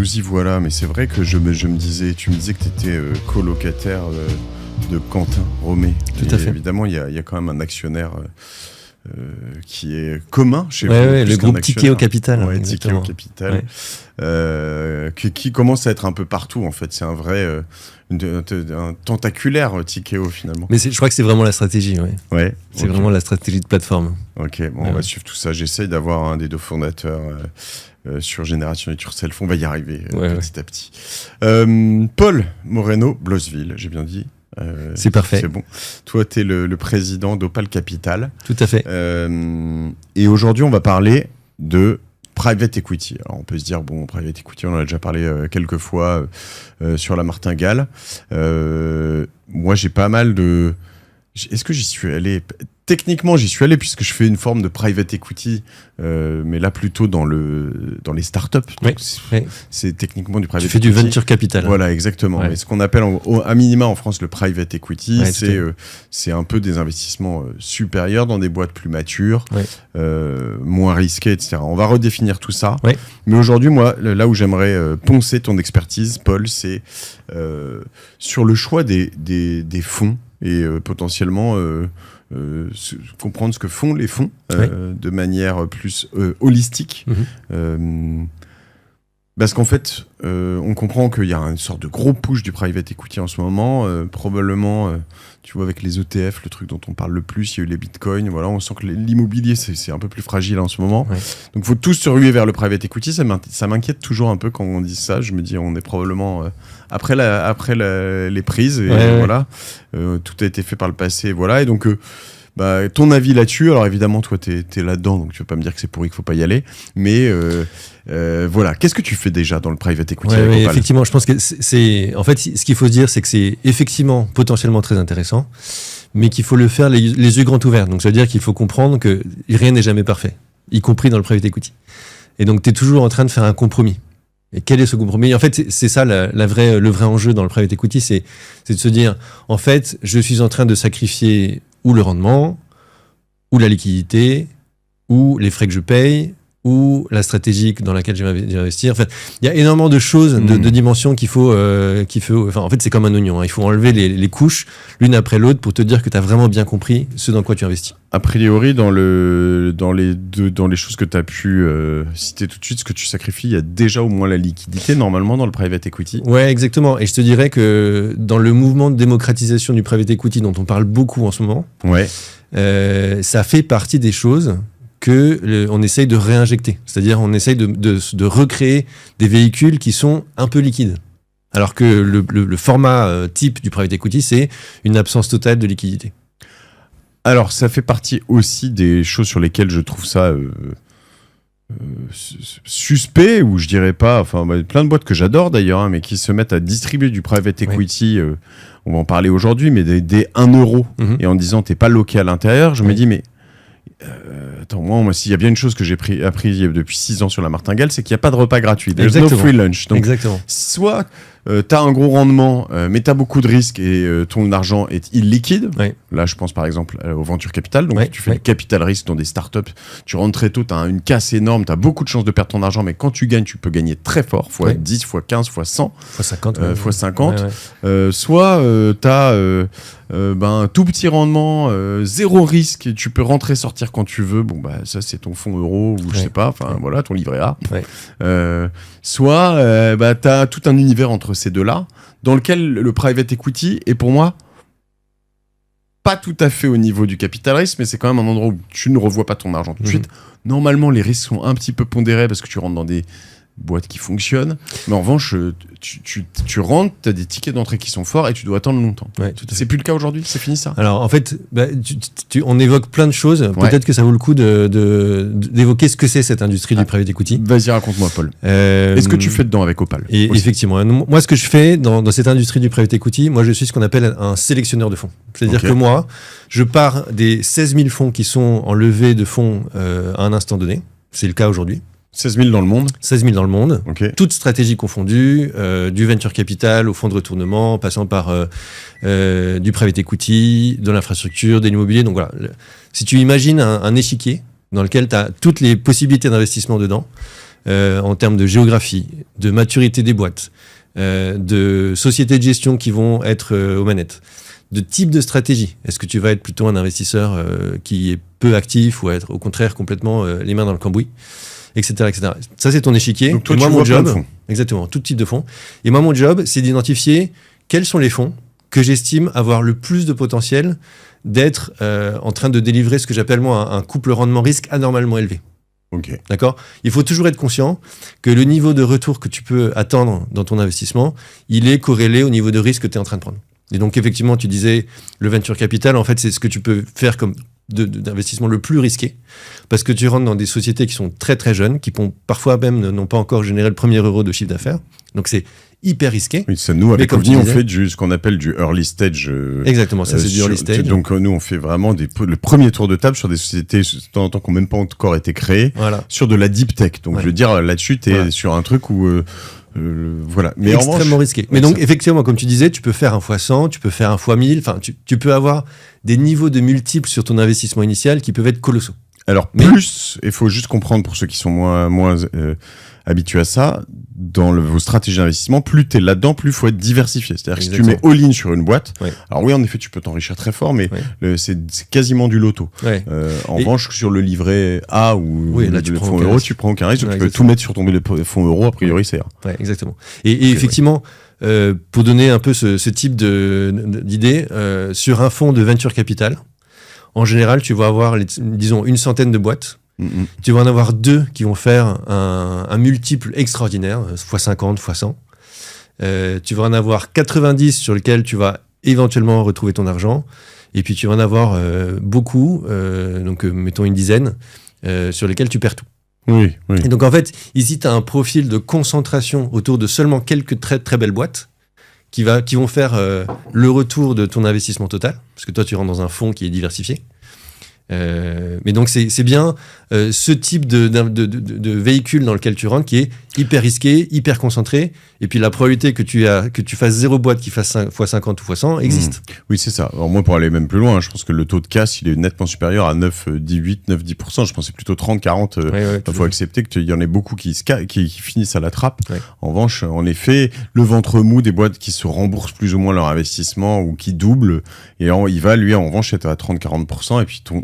nous y voilà, mais c'est vrai que tu me disais que tu étais colocataire de Quentin Romé. Tout à fait. Évidemment, il y a quand même un actionnaire qui est commun chez vous. Le groupe Tikeo Capital. Ouais, Tikeo Capital. Qui commence à être un peu partout, en fait. C'est un vrai... un tentaculaire Tikeo, finalement. Mais je crois que c'est vraiment la stratégie, c'est vraiment la stratégie de plateforme. Ok, bon, on va suivre tout ça. J'essaye d'avoir un des deux fondateurs sur Génération et Turself. On va y arriver petit à petit. Paul Moreno, Blosseville, j'ai bien dit. C'est parfait. C'est bon. Toi, tu es le président d'Opal Capital. Tout à fait. Et aujourd'hui, on va parler de private equity. Alors, on peut se dire, private equity, on en a déjà parlé quelques fois sur la martingale. Moi, j'ai pas mal de... Est-ce que j'y suis allé ? Techniquement, j'y suis allé puisque je fais une forme de private equity, mais là plutôt dans les startups. C'est techniquement du private equity. Tu fais du venture capital. Voilà, exactement. Mais ce qu'on appelle à minima en France le private equity, c'est un peu des investissements supérieurs dans des boîtes plus matures, moins risquées, etc. On va redéfinir tout ça. Mais aujourd'hui, moi, là où j'aimerais poncer ton expertise, Paul, c'est sur le choix des fonds et potentiellement... comprendre ce que font les fonds de manière plus holistique. Parce qu'en fait, on comprend qu'il y a une sorte de gros push du private equity en ce moment. Probablement, tu vois, avec les ETF, le truc dont on parle le plus, il y a eu les bitcoins. Voilà, on sent que l'immobilier, c'est un peu plus fragile en ce moment. Donc, il faut tous se ruer vers le private equity. Ça m'inquiète toujours un peu quand on dit ça. Je me dis, on est probablement après les prises. Et voilà, tout a été fait par le passé. Voilà, et donc... ton avis là-dessus, alors évidemment toi t'es là-dedans, donc tu vas pas me dire que c'est pourri qu'il faut pas y aller, mais voilà, qu'est-ce que tu fais déjà dans le private equity effectivement, je pense que c'est en fait ce qu'il faut se dire, c'est que c'est effectivement potentiellement très intéressant, mais qu'il faut le faire les yeux grands ouverts. Donc ça veut dire qu'il faut comprendre que rien n'est jamais parfait, y compris dans le private equity. Et donc tu es toujours en train de faire un compromis. Et quel est ce compromis ? En fait, c'est ça le vrai enjeu dans le private equity, c'est de se dire, en fait, je suis en train de sacrifier ou le rendement, ou la liquidité, ou les frais que je paye, ou la stratégie dans laquelle je vais investir. En fait, il y a énormément de choses, de dimensions qu'il faut... Enfin, en fait, c'est comme un oignon. Il faut enlever les couches, l'une après l'autre, pour te dire que tu as vraiment bien compris ce dans quoi tu investis. A priori, dans les choses que tu as pu citer tout de suite, ce que tu sacrifies, il y a déjà au moins la liquidité, normalement, dans le private equity. Ouais, exactement. Et je te dirais que dans le mouvement de démocratisation du private equity, dont on parle beaucoup en ce moment, ça fait partie des choses qu'on essaye de réinjecter. C'est-à-dire, on essaye de recréer des véhicules qui sont un peu liquides. Alors que le format type du private equity, c'est une absence totale de liquidité. Alors, ça fait partie aussi des choses sur lesquelles je trouve ça suspect, ou je dirais pas, enfin, plein de boîtes que j'adore d'ailleurs, mais qui se mettent à distribuer du private equity, on va en parler aujourd'hui, mais des 1 euro, et en disant t'es pas loqué à l'intérieur, je me dis, mais attends, moi s'il y a bien une chose que j'ai appris depuis 6 ans sur la martingale, c'est qu'il n'y a pas de repas gratuit. There's no free lunch. Donc, soit t'as un gros rendement, mais t'as beaucoup de risques et ton argent est illiquide. Là, je pense par exemple au venture capital. Donc, tu fais du capital risque dans des startups. Tu rentres très tôt, t'as une casse énorme, t'as beaucoup de chances de perdre ton argent, mais quand tu gagnes, tu peux gagner très fort, fois 10, fois 15, fois 100, fois 50. Fois 50. Soit t'as un tout petit rendement, zéro risque, et tu peux rentrer, sortir quand tu veux. Bon, ça, c'est ton fonds euro, ou je sais pas, enfin, voilà, ton livret A. Soit t'as tout un univers entre ces deux-là, dans lequel le private equity est pour moi pas tout à fait au niveau du capital risque, mais c'est quand même un endroit où tu ne revois pas ton argent tout de suite. Normalement, les risques sont un petit peu pondérés parce que tu rentres dans des boîtes qui fonctionnent, mais en revanche, tu rentres, tu as des tickets d'entrée qui sont forts et tu dois attendre longtemps. C'est plus le cas aujourd'hui, c'est fini ça. Alors en fait, on évoque plein de choses, peut-être que ça vaut le coup d'évoquer ce que c'est cette industrie du private equity. Vas-y, raconte-moi Paul. Est-ce que tu fais dedans avec Opal ? Et effectivement, moi ce que je fais dans cette industrie du private equity, moi je suis ce qu'on appelle un sélectionneur de fonds. C'est-à-dire que moi, je pars des 16 000 fonds qui sont en levée de fonds à un instant donné, c'est le cas aujourd'hui. 16 000 dans le monde. 16 000 dans le monde. Toutes stratégies confondues, du venture capital au fonds de retournement, passant par du private equity, de l'infrastructure, de l'immobilier. Donc voilà, si tu imagines un échiquier dans lequel tu as toutes les possibilités d'investissement dedans, en termes de géographie, de maturité des boîtes, de sociétés de gestion qui vont être aux manettes, de type de stratégie. Est-ce que tu vas être plutôt un investisseur qui est peu actif ou être au contraire complètement les mains dans le cambouis, etc., etc. Ça, c'est ton échiquier. Donc toi, et moi, tu mon vois plein job, de fonds. exactement, tout type de fonds. Et moi, mon job, c'est d'identifier quels sont les fonds que j'estime avoir le plus de potentiel d'être en train de délivrer ce que j'appelle moi un couple rendement-risque anormalement élevé. Ok. D'accord ? Il faut toujours être conscient que le niveau de retour que tu peux attendre dans ton investissement, il est corrélé au niveau de risque que tu es en train de prendre. Et donc, effectivement, tu disais, le venture capital, en fait, c'est ce que tu peux faire comme d'investissement le plus risqué, parce que tu rentres dans des sociétés qui sont très très jeunes, qui parfois même n'ont pas encore généré le premier euro de chiffre d'affaires. Donc, c'est hyper risqué. Oui, ça, nous, avec Ovni, on fait ce qu'on appelle du early stage. Exactement, ça c'est du early stage. Donc nous, on fait vraiment le premier tour de table sur des sociétés de temps en temps qui n'ont même pas encore été créées, sur de la deep tech. Donc je veux dire, là-dessus, tu es sur un truc où... voilà. Mais extrêmement risqué. Mais donc, effectivement, comme tu disais, tu peux faire un x100, tu peux faire un x1000, enfin, tu peux avoir des niveaux de multiples sur ton investissement initial qui peuvent être colossaux. Alors, plus, il faut juste comprendre pour ceux qui sont moins habitués à ça, dans vos stratégies d'investissement, plus tu es là-dedans, plus il faut être diversifié. C'est-à-dire que si tu mets all-in sur une boîte, alors oui, en effet, tu peux t'enrichir très fort, mais c'est quasiment du loto. En revanche, sur le livret A ou là, le fonds euro, tu prends aucun risque, tu peux tout mettre sur ton fonds euro, a priori, c'est... Ouais, exactement. Et effectivement, pour donner un peu ce type d'idée, sur un fonds de venture capital, en général, tu vas avoir, disons, une centaine de boîtes. Tu vas en avoir 2 qui vont faire un multiple extraordinaire, x50, x100. Tu vas en avoir 90 sur lesquels tu vas éventuellement retrouver ton argent. Et puis tu vas en avoir beaucoup, donc mettons une dizaine, sur lesquels tu perds tout. Oui. Et donc en fait, ici, tu as un profil de concentration autour de seulement quelques très très belles boîtes qui vont faire le retour de ton investissement total, parce que toi, tu rentres dans un fonds qui est diversifié. Mais donc c'est bien ce type de véhicule dans lequel tu rentres qui est hyper risqué, hyper concentré, et puis la probabilité que tu fasses 0 boîte qui fasse x50 ou x100 existe. Oui, c'est ça. Alors moi, pour aller même plus loin, je pense que le taux de casse, il est nettement supérieur à 9-10%. Je pensais plutôt 30-40. Il faut accepter qu'il y en ait beaucoup qui finissent à la trappe. En revanche, en effet, le ventre mou des boîtes qui se remboursent plus ou moins leur investissement ou qui doublent, et il va, lui, en revanche, être à 30-40%, et puis ton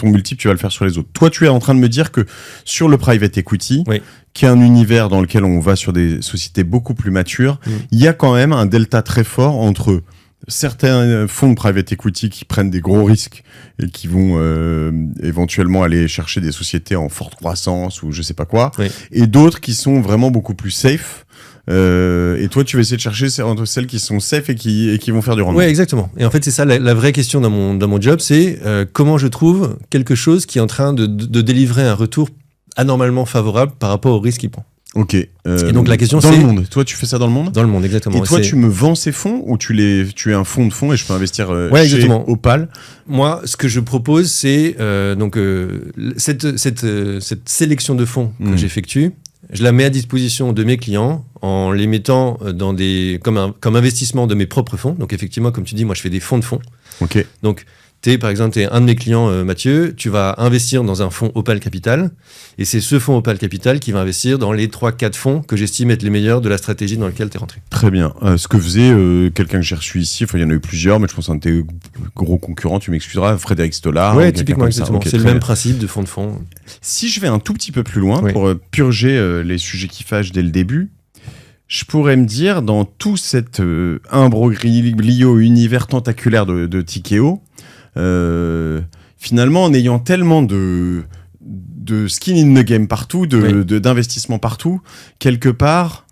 multiple, tu vas le faire sur les autres. Toi, tu es en train de me dire que sur le private equity, qui est un univers dans lequel on va sur des sociétés beaucoup plus matures, il y a quand même un delta très fort entre certains fonds de private equity qui prennent des gros risques et qui vont éventuellement aller chercher des sociétés en forte croissance ou je sais pas quoi, et d'autres qui sont vraiment beaucoup plus safe. Et toi, tu vas essayer de chercher entre celles qui sont safe et qui vont faire du rendement. Oui, exactement. Et en fait, c'est ça la vraie question dans mon job, c'est comment je trouve quelque chose qui est en train de délivrer un retour anormalement favorable par rapport au risque qu'il prend. Ok. Et donc la question, c'est... Dans le monde. Toi, tu fais ça dans le monde ? Dans le monde, exactement. Et toi, tu me vends ces fonds ou tu es un fonds de fonds et je peux investir chez Opal ? Moi, ce que je propose, c'est cette sélection de fonds que j'effectue. Je la mets à disposition de mes clients en les mettant dans comme investissement de mes propres fonds. Donc effectivement, comme tu dis, moi je fais des fonds de fonds. Ok. Donc par exemple, tu es un de mes clients, Mathieu, tu vas investir dans un fonds Opal Capital, et c'est ce fonds Opal Capital qui va investir dans les 3-4 fonds que j'estime être les meilleurs de la stratégie dans laquelle tu es rentré. très bien. Ce que faisait quelqu'un que j'ai reçu ici, enfin il y en a eu plusieurs, mais je pense un de tes gros concurrents, tu m'excuseras, Frédéric Stollard. Oui, typiquement, exactement. C'est le même principe de fonds de fonds. Si je vais un tout petit peu plus loin pour purger les sujets qui fâchent dès le début, je pourrais me dire, dans tout cet imbroglio univers tentaculaire de Tikeo, finalement, en ayant tellement de skin in the game partout, d'investissement partout, quelque part,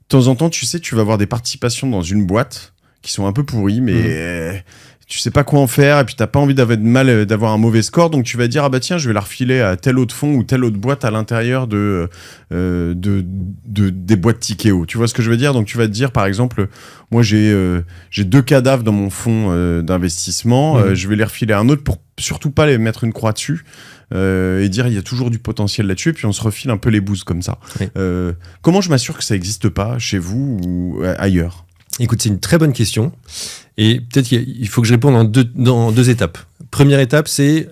de temps en temps, tu sais, tu vas avoir des participations dans une boîte qui sont un peu pourries, mais tu sais pas quoi en faire, et puis t'as pas envie d'avoir un mauvais score, donc tu vas dire, ah bah tiens, je vais la refiler à tel autre fonds ou telle autre boîte à l'intérieur des boîtes Tikeo. Tu vois ce que je veux dire ? Donc tu vas te dire, par exemple, moi j'ai 2 cadavres dans mon fonds d'investissement, je vais les refiler à un autre pour surtout pas les mettre une croix dessus, et dire il y a toujours du potentiel là-dessus, et puis on se refile un peu les bouses comme ça. Comment je m'assure que ça n'existe pas chez vous ou ailleurs ? Écoute, c'est une très bonne question. Et peut-être qu'il faut que je réponde dans deux étapes. Première étape, c'est...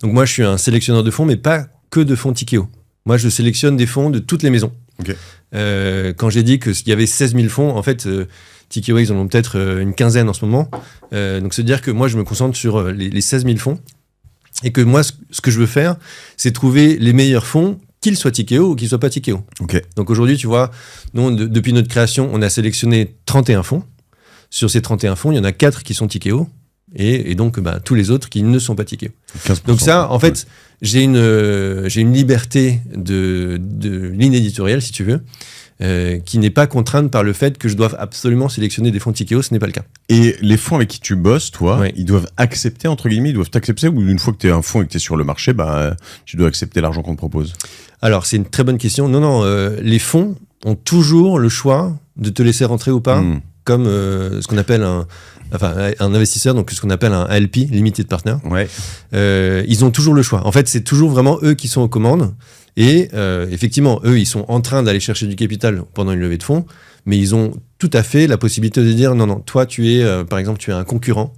donc moi, je suis un sélectionneur de fonds, mais pas que de fonds Tikeo. Moi, je sélectionne des fonds de toutes les maisons. Okay. Quand j'ai dit qu'il y avait 16 000 fonds, en fait, Tikeo, ils en ont peut-être une quinzaine en ce moment. Donc, c'est-à-dire que moi, je me concentre sur les 16 000 fonds. Et que moi, ce que je veux faire, c'est trouver les meilleurs fonds, qu'ils soient Tikeo ou qu'ils ne soient pas Tikeo. Okay. Donc, aujourd'hui, tu vois, nous, depuis notre création, on a sélectionné 31 fonds. Sur ces 31 fonds, il y en a 4 qui sont Tikeo. Et donc, tous les autres qui ne sont pas Tikeo. Donc ça, en fait, j'ai une liberté de ligne éditoriale, si tu veux, qui n'est pas contrainte par le fait que je doive absolument sélectionner des fonds Tikeo, ce n'est pas le cas. Et les fonds avec qui tu bosses, toi, ils doivent accepter, entre guillemets, ils doivent t'accepter, ou une fois que tu es un fonds et que tu es sur le marché, tu dois accepter l'argent qu'on te propose? Alors, c'est une très bonne question. Non, les fonds ont toujours le choix de te laisser rentrer ou pas, comme ce qu'on appelle un investisseur, donc ce qu'on appelle un LP, Limited Partner. Ouais. Ils ont toujours le choix. En fait, c'est toujours vraiment eux qui sont aux commandes. Et effectivement, eux, ils sont en train d'aller chercher du capital pendant une levée de fonds, mais ils ont tout à fait la possibilité de dire non, toi, tu es, par exemple, tu es un concurrent.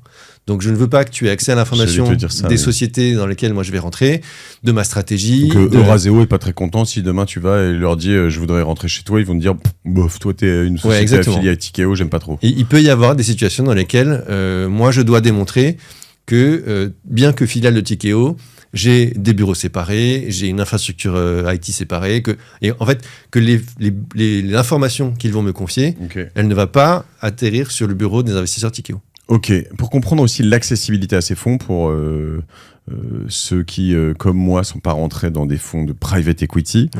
Donc, je ne veux pas que tu aies accès à l'information des sociétés dans lesquelles moi je vais rentrer, de ma stratégie. Donc, Euraseo est pas très content si demain tu vas et leur dis je voudrais rentrer chez toi, ils vont te dire bof, toi t'es une société affiliée à Tikeo, j'aime pas trop. Et il peut y avoir des situations dans lesquelles moi je dois démontrer que bien que filiale de Tikeo, j'ai des bureaux séparés, j'ai une infrastructure IT séparée, et en fait que l'information qu'ils vont me confier, elle ne va pas atterrir sur le bureau des investisseurs Tikeo. Ok, pour comprendre aussi l'accessibilité à ces fonds, pour ceux qui, comme moi, sont pas rentrés dans des fonds de private equity,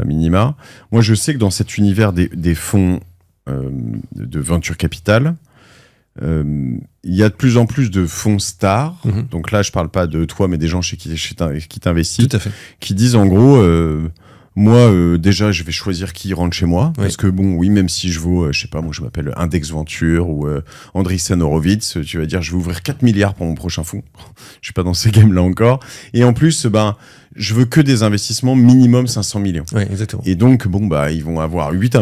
minima, moi je sais que dans cet univers des fonds de venture capital, il y a de plus en plus de fonds stars, donc là je parle pas de toi, mais des gens chez qui t'investis, qui disent en gros... moi, déjà, je vais choisir qui rentre chez moi. Parce que, même si je vaux, je sais pas, moi, je m'appelle Index Venture ou Andreessen Horowitz, tu vas dire, je vais ouvrir 4 milliards pour mon prochain fonds. Je suis pas dans ces games-là encore. Et en plus, je veux que des investissements minimum 500 millions. Oui, exactement. Et donc, ils vont avoir 8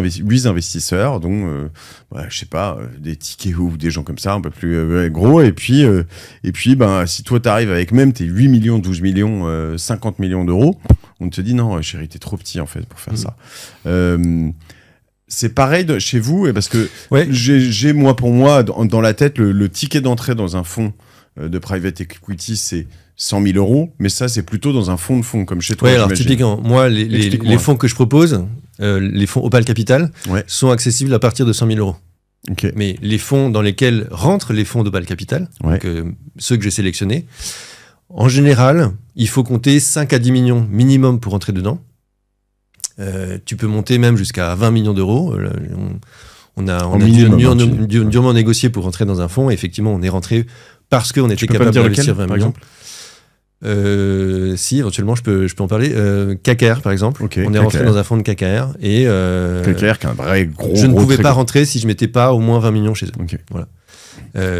investisseurs, dont, je sais pas, des Tikeo ou des gens comme ça, un peu plus gros. Et puis, si toi, t'arrives avec même tes 8 millions, 12 millions, 50 millions d'euros, on te dit non, chérie, t'es trop petit en fait pour faire ça. C'est pareil chez vous, parce que j'ai moi pour moi dans la tête le ticket d'entrée dans un fonds de private equity, c'est 100 000 euros, mais ça c'est plutôt dans un fonds de fonds comme chez toi. Alors typiquement, moi les fonds que je propose, les fonds Opal Capital, sont accessibles à partir de 100 000 euros. Okay. Mais les fonds dans lesquels rentrent les fonds d'Opal Capital, donc, ceux que j'ai sélectionnés, en général, il faut compter 5 à 10 millions minimum pour rentrer dedans. Tu peux monter même jusqu'à 20 millions d'euros. On a durement négocié pour rentrer dans un fonds. Et effectivement, on est rentré parce qu'on était capable d'investir 20 millions. Si, éventuellement, je peux en parler. KKR, par exemple. On est rentré dans un fonds de KKR. KKR, qui est un vrai gros. Je ne pouvais pas rentrer si je ne mettais pas au moins 20 millions chez eux. Voilà.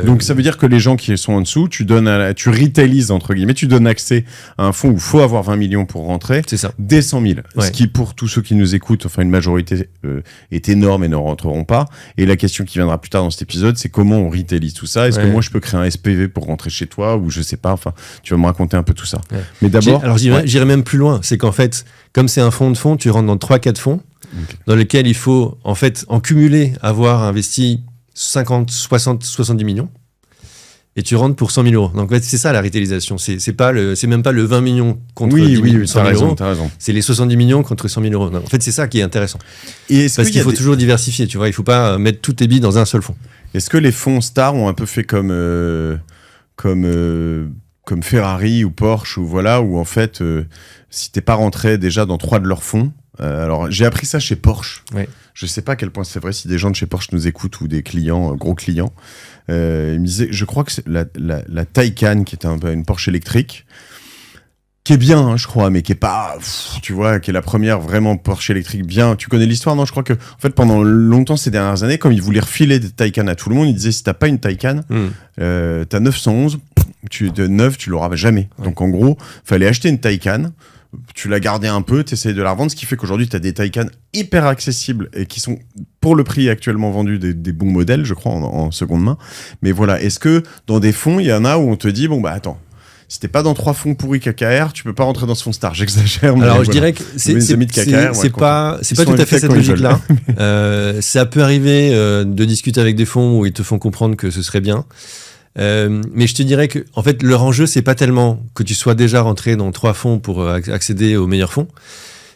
Donc ça veut dire que les gens qui sont en dessous, tu retailises entre guillemets, tu donnes accès à un fonds où il faut avoir 20 millions pour rentrer, c'est ça, dès 100 000, ce qui pour tous ceux qui nous écoutent, enfin une majorité est énorme et ne rentreront pas. Et la question qui viendra plus tard dans cet épisode, c'est comment on retailise tout ça. Est-ce que moi je peux créer un SPV pour rentrer chez toi, ou je sais pas, enfin tu vas me raconter un peu tout ça. Mais d'abord, j'irai même plus loin, c'est qu'en fait, comme c'est un fonds de fonds, tu rentres dans 3-4 fonds dans lesquels il faut en fait en cumuler avoir investi 50, 60, 70 millions et tu rentres pour 100 000 euros. Donc en fait, c'est ça la retailisation. C'est même pas le 20 millions contre 100 000 euros. C'est les 70 millions contre 100 000 euros. Donc, en fait, c'est ça qui est intéressant. Parce qu'il faut toujours diversifier. Tu vois, il faut pas mettre tous tes billes dans un seul fonds. Est-ce que les fonds stars ont un peu fait comme Ferrari ou Porsche où en fait, si t'es pas rentré déjà dans 3 de leurs fonds, alors j'ai appris ça chez Porsche. Je sais pas à quel point c'est vrai, si des gens de chez Porsche nous écoutent ou des clients, gros clients. Ils me disaient, je crois que c'est la Taycan, qui est une Porsche électrique, qui est bien, je crois, mais qui est pas, tu vois, qui est la première vraiment Porsche électrique bien. Tu connais l'histoire, non? Je crois que, en fait, pendant longtemps, ces dernières années, comme ils voulaient refiler des Taycan à tout le monde, ils disaient, si t'as pas une Taycan, t'as 911, de 9, tu l'auras jamais. Donc, en gros, fallait acheter une Taycan. Tu l'as gardé un peu, tu essayes de la revendre, ce qui fait qu'aujourd'hui, tu as des Taycan hyper accessibles et qui sont, pour le prix actuellement vendu, des bons modèles, je crois, en seconde main. Mais voilà, est-ce que dans des fonds, il y en a où on te dit, attends, si t'es pas dans 3 fonds pourris KKR, tu peux pas rentrer dans ce fonds star. J'exagère. Mais Alors je dirais que c'est pas tout à fait cette logique-là. Ça peut arriver de discuter avec des fonds où ils te font comprendre que ce serait bien. Mais je te dirais que, en fait, leur enjeu, c'est pas tellement que tu sois déjà rentré dans 3 fonds pour accéder aux meilleurs fonds.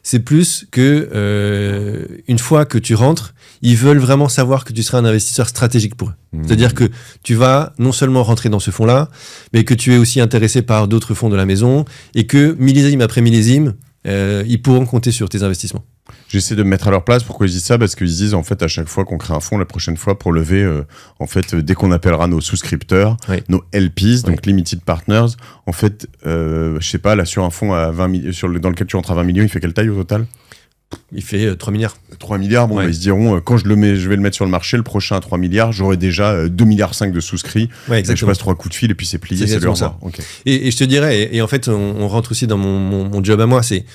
C'est plus que, une fois que tu rentres, ils veulent vraiment savoir que tu seras un investisseur stratégique pour eux. C'est-à-dire que tu vas non seulement rentrer dans ce fonds-là, mais que tu es aussi intéressé par d'autres fonds de la maison et que millésime après millésime, ils pourront compter sur tes investissements. J'essaie de me mettre à leur place. Pourquoi ils disent ça? Parce qu'ils disent, en fait, à chaque fois qu'on crée un fonds, la prochaine fois, pour lever, en fait, dès qu'on appellera nos souscripteurs, nos LPs, donc Limited Partners, en fait, je sais pas, là, sur un fonds à 20 dans lequel tu rentres à 20 millions, il fait quelle taille au total? Il fait 3 milliards. 3 milliards, bon, ils se diront, quand je vais le mettre sur le marché, le prochain à 3 milliards, j'aurai déjà 2,5 milliards de souscrits. Je passe 3 coups de fil et puis c'est plié, c'est le revoir. Okay. Et je te dirais, et en fait, on rentre aussi dans mon job à moi, c'est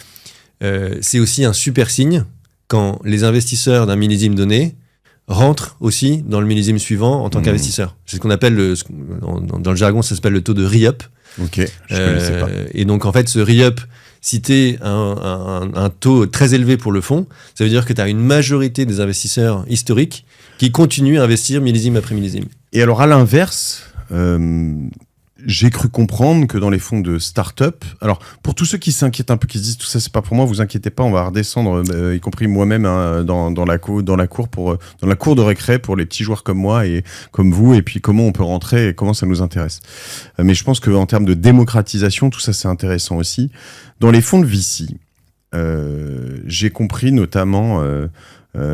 aussi un super signe quand les investisseurs d'un millésime donné rentrent aussi dans le millésime suivant en tant qu'investisseur. C'est ce qu'on appelle, dans le jargon, ça s'appelle le taux de re-up. Ok, je connaissais pas. Et donc, en fait, ce re-up, si tu es un taux très élevé pour le fonds, ça veut dire que tu as une majorité des investisseurs historiques qui continuent à investir millésime après millésime. Et alors, à l'inverse, j'ai cru comprendre que dans les fonds de start-up, alors pour tous ceux qui s'inquiètent un peu, qui se disent tout ça c'est pas pour moi, vous inquiétez pas, on va redescendre, y compris moi-même dans la cour de récré pour les petits joueurs comme moi et comme vous, et puis comment on peut rentrer et comment ça nous intéresse. Mais je pense qu'en termes de démocratisation, tout ça c'est intéressant aussi. Dans les fonds de VC, j'ai compris notamment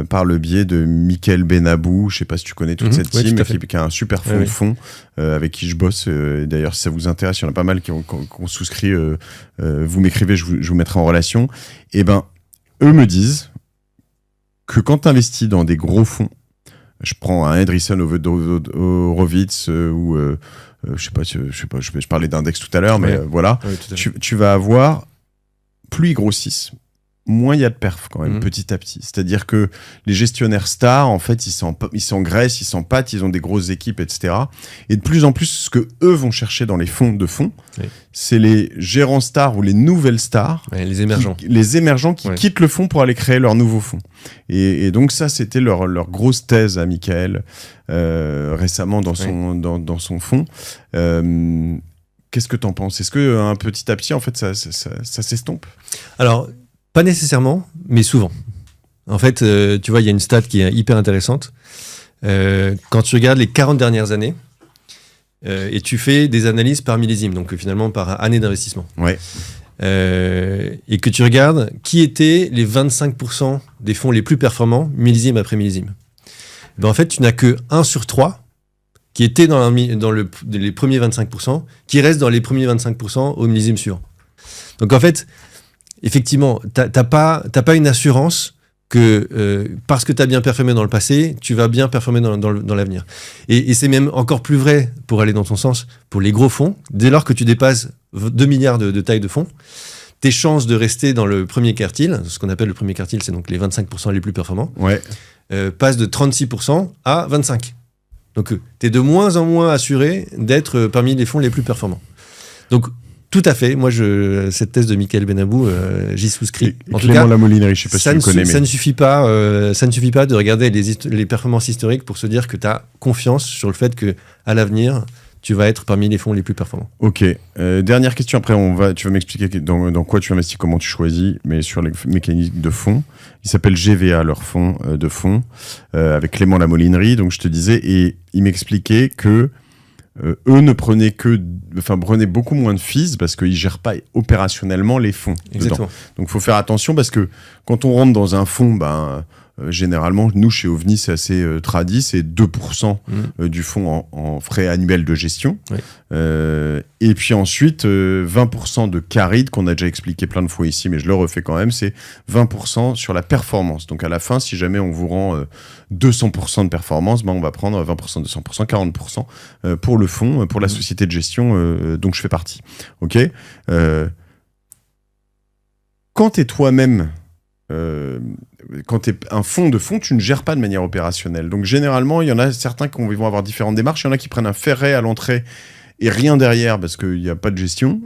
par le biais de Michael Benabou, je sais pas si tu connais toute cette team, qui a un super fonds de fonds avec qui je bosse. D'ailleurs, si ça vous intéresse, il y en a pas mal qui ont souscrit. Vous m'écrivez, je vous mettrai en relation. Et ben, eux me disent que quand tu investis dans des gros fonds, je prends un Andreessen Horowitz ou je parlais d'index tout à l'heure, mais voilà, tu vas avoir, plus ils grossissent, moins il y a de perf quand même, petit à petit. C'est-à-dire que les gestionnaires stars, en fait, ils s'engraissent, ils s'empâtent, ils ont des grosses équipes, etc. Et de plus en plus, ce que eux vont chercher dans les fonds de fonds, c'est les gérants stars ou les nouvelles stars, les émergents. Les émergents qui quittent le fonds pour aller créer leur nouveau fonds. Et donc ça, c'était leur grosse thèse à Michael récemment dans son fonds. Qu'est-ce que t'en penses? Est-ce que petit à petit, en fait, ça s'estompe? Alors, pas nécessairement, mais souvent. En fait, tu vois, il y a une stat qui est hyper intéressante. Quand tu regardes les 40 dernières années, et tu fais des analyses par millésime, donc finalement par année d'investissement. Et que tu regardes qui étaient les 25% des fonds les plus performants, millésime après millésime. Ben en fait, tu n'as que 1 sur 3 qui était dans les premiers 25%, qui reste dans les premiers 25% au millésime suivant. Donc en fait, effectivement, t'as pas une assurance que parce que tu as bien performé dans le passé, tu vas bien performer dans l'avenir. Et c'est même encore plus vrai, pour aller dans ton sens, pour les gros fonds. Dès lors que tu dépasses 2 milliards de taille de fonds, tes chances de rester dans le premier quartile, ce qu'on appelle le premier quartile, c'est donc les 25% les plus performants, passent de 36% à 25%. Donc tu es de moins en moins assuré d'être parmi les fonds les plus performants. Donc tout à fait. Moi, cette thèse de Michael Benabou, j'y souscris. En tout cas, la Molinerie, je sais pas si tu le connais, mais ça ne suffit pas de regarder les performances historiques pour se dire que tu as confiance sur le fait que à l'avenir, tu vas être parmi les fonds les plus performants. Ok. Dernière question. Après, tu vas m'expliquer dans quoi tu investis, comment tu choisis, mais sur les mécaniques de fonds. Il s'appelle GVA, leur fonds de fonds, avec Clément Lamolinerie. Donc, je te disais, et il m'expliquait que eux ne prenaient beaucoup moins de fees parce qu'ils gèrent pas opérationnellement les fonds. Exactement. Dedans. Donc, faut faire attention parce que quand on rentre dans un fonds, généralement, nous, chez OVNI, c'est assez tradit, c'est 2% du fonds en frais annuels de gestion. Et puis ensuite, 20% de carried, qu'on a déjà expliqué plein de fois ici, mais je le refais quand même, c'est 20% sur la performance. Donc à la fin, si jamais on vous rend 200% de performance, on va prendre 20%, 200%, 40% pour le fonds, pour la société de gestion dont je fais partie. Ok. Quand tu es toi-même... quand tu es un fonds de fonds, tu ne gères pas de manière opérationnelle. Donc généralement, il y en a certains qui vont avoir différentes démarches. Il y en a qui prennent un ferret à l'entrée et rien derrière parce qu'il n'y a pas de gestion.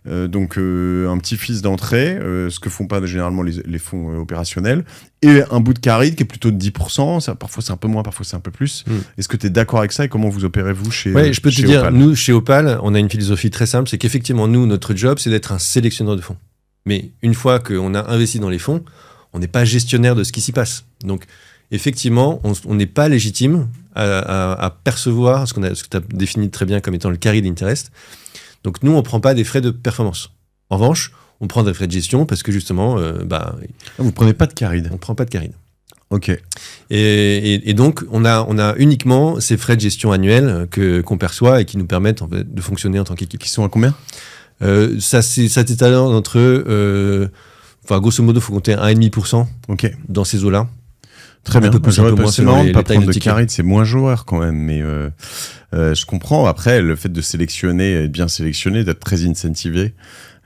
Donc un petit fils d'entrée, ce que font pas généralement les fonds opérationnels, et un bout de caride qui est plutôt de 10%, ça, parfois c'est un peu moins, parfois c'est un peu plus. Est-ce que tu es d'accord avec ça et comment vous opérez vous chez Ouais, je peux te dire, Opal. Nous chez Opal, on a une philosophie très simple, c'est qu'effectivement nous, notre job, c'est d'être un sélectionneur de fonds. Mais une fois qu'on a investi dans les fonds, on n'est pas gestionnaire de ce qui s'y passe. Donc effectivement, on n'est pas légitime à percevoir ce que tu as défini très bien comme étant le carried interest. Donc nous, on ne prend pas des frais de performance. En revanche, on prend des frais de gestion parce que justement... vous ne prenez pas de caride. On ne prend pas de caride. Ok. Et donc, on a uniquement ces frais de gestion annuels qu'on perçoit et qui nous permettent en fait, de fonctionner en tant qu'équipe. Qui sont à combien ? Ça t'étalonne entre... grosso modo, il faut compter 1,5% dans ces eaux-là. Très bien. C'est marrant de ne pas prendre de caride, c'est moins joueur quand même, mais je comprends. Après, le fait de sélectionner, et bien sélectionner, d'être très incentivé,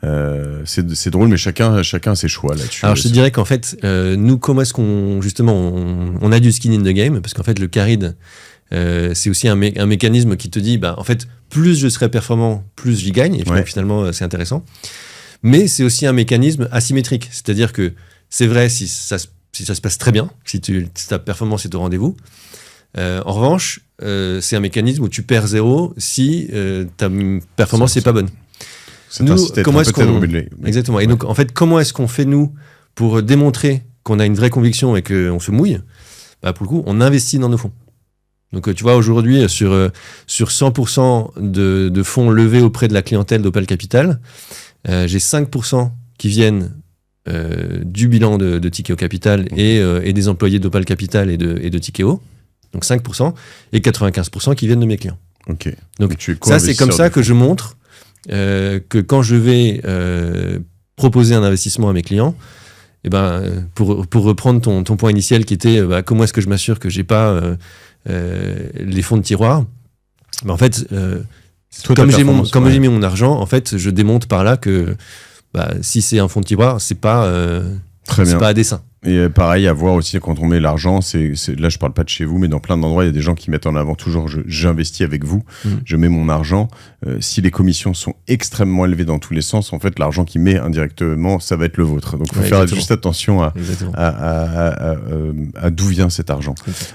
c'est drôle, mais chacun a ses choix là-dessus. Alors je te dirais qu'en fait, nous, comment est-ce qu'on justement on a du skin in the game, parce qu'en fait le caride, c'est aussi un mécanisme qui te dit, en fait, plus je serai performant, plus j'y gagne, et finalement c'est intéressant. Mais c'est aussi un mécanisme asymétrique, c'est-à-dire que c'est vrai si ça se passe très bien, si ta performance est au rendez-vous. En revanche, c'est un mécanisme où tu perds 0 si ta performance n'est pas bonne. Nous, comment est-ce qu'on... Exactement. Et donc, en fait, comment est-ce qu'on fait, nous, pour démontrer qu'on a une vraie conviction et qu'on se mouille ? Pour le coup, on investit dans nos fonds. Donc, tu vois, aujourd'hui, sur 100% de fonds levés auprès de la clientèle d'Opal Capital, j'ai 5% qui viennent du bilan de Tikeo Capital et des employés d'Opal Capital et de Tikeo. Donc 5%, et 95% qui viennent de mes clients. Okay. Donc ça, c'est comme ça que je montre que quand je vais proposer un investissement à mes clients, pour reprendre ton point initial qui était comment est-ce que je m'assure que j'ai pas les fonds de tiroir, en fait, comme j'ai mis mon argent, en fait, je démontre par là que si c'est un fonds de tiroir, c'est pas à dessein. Et pareil, à voir aussi quand on met l'argent, là je parle pas de chez vous, mais dans plein d'endroits, il y a des gens qui mettent en avant toujours j'investis avec vous, je mets mon argent. Si les commissions sont extrêmement élevées dans tous les sens, en fait, l'argent qu'il met indirectement, ça va être le vôtre. Donc il faut faire juste attention à d'où vient cet argent.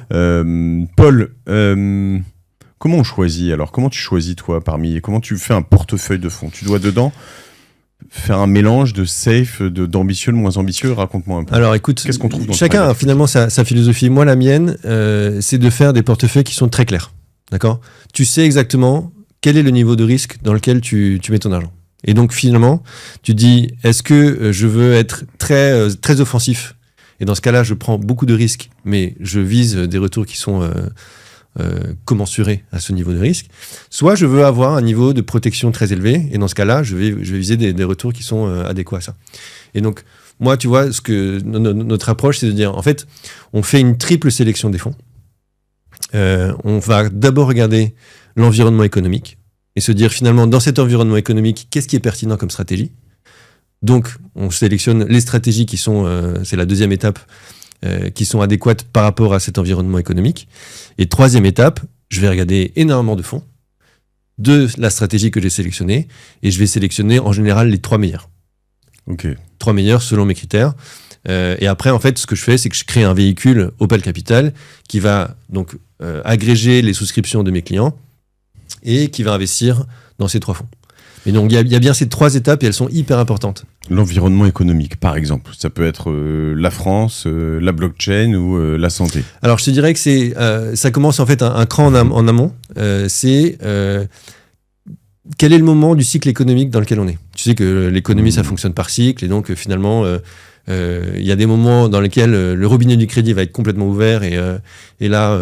Paul, comment on choisit alors ? Comment tu choisis toi comment tu fais un portefeuille de fonds ? Tu dois dedans faire un mélange de safe, d'ambitieux, de moins ambitieux. Raconte-moi un peu. Alors écoute, qu'est-ce qu'on trouve dans chacun a finalement sa philosophie. Moi, la mienne, c'est de faire des portefeuilles qui sont très clairs. D'accord ? Tu sais exactement quel est le niveau de risque dans lequel tu mets ton argent. Et donc finalement, tu dis, est-ce que je veux être très, très offensif ? Et dans ce cas-là, je prends beaucoup de risques, mais je vise des retours qui sont commensurés à ce niveau de risque. Soit je veux avoir un niveau de protection très élevé, et dans ce cas-là, je vais viser des retours qui sont adéquats à ça. Et donc, moi, tu vois, notre approche, c'est de dire, en fait, on fait une triple sélection des fonds. On va d'abord regarder l'environnement économique, et se dire, finalement, dans cet environnement économique, qu'est-ce qui est pertinent comme stratégie ? Donc, on sélectionne les stratégies qui sont, c'est la deuxième étape, qui sont adéquates par rapport à cet environnement économique. Et troisième étape, je vais regarder énormément de fonds, de la stratégie que j'ai sélectionnée, et je vais sélectionner en général les 3 meilleurs. Ok. 3 meilleurs selon mes critères. Et après, en fait, ce que je fais, c'est que je crée un véhicule Opal Capital qui va donc agréger les souscriptions de mes clients et qui va investir dans ces 3 fonds. Et donc, il y a bien ces 3 étapes et elles sont hyper importantes. L'environnement économique, par exemple. Ça peut être la France, la blockchain ou la santé. Alors, je te dirais que ça commence en fait un cran en amont. C'est quel est le moment du cycle économique dans lequel on est. Tu sais que l'économie, ça fonctionne par cycle. Et donc, finalement, il y a des moments dans lesquels le robinet du crédit va être complètement ouvert. Et là,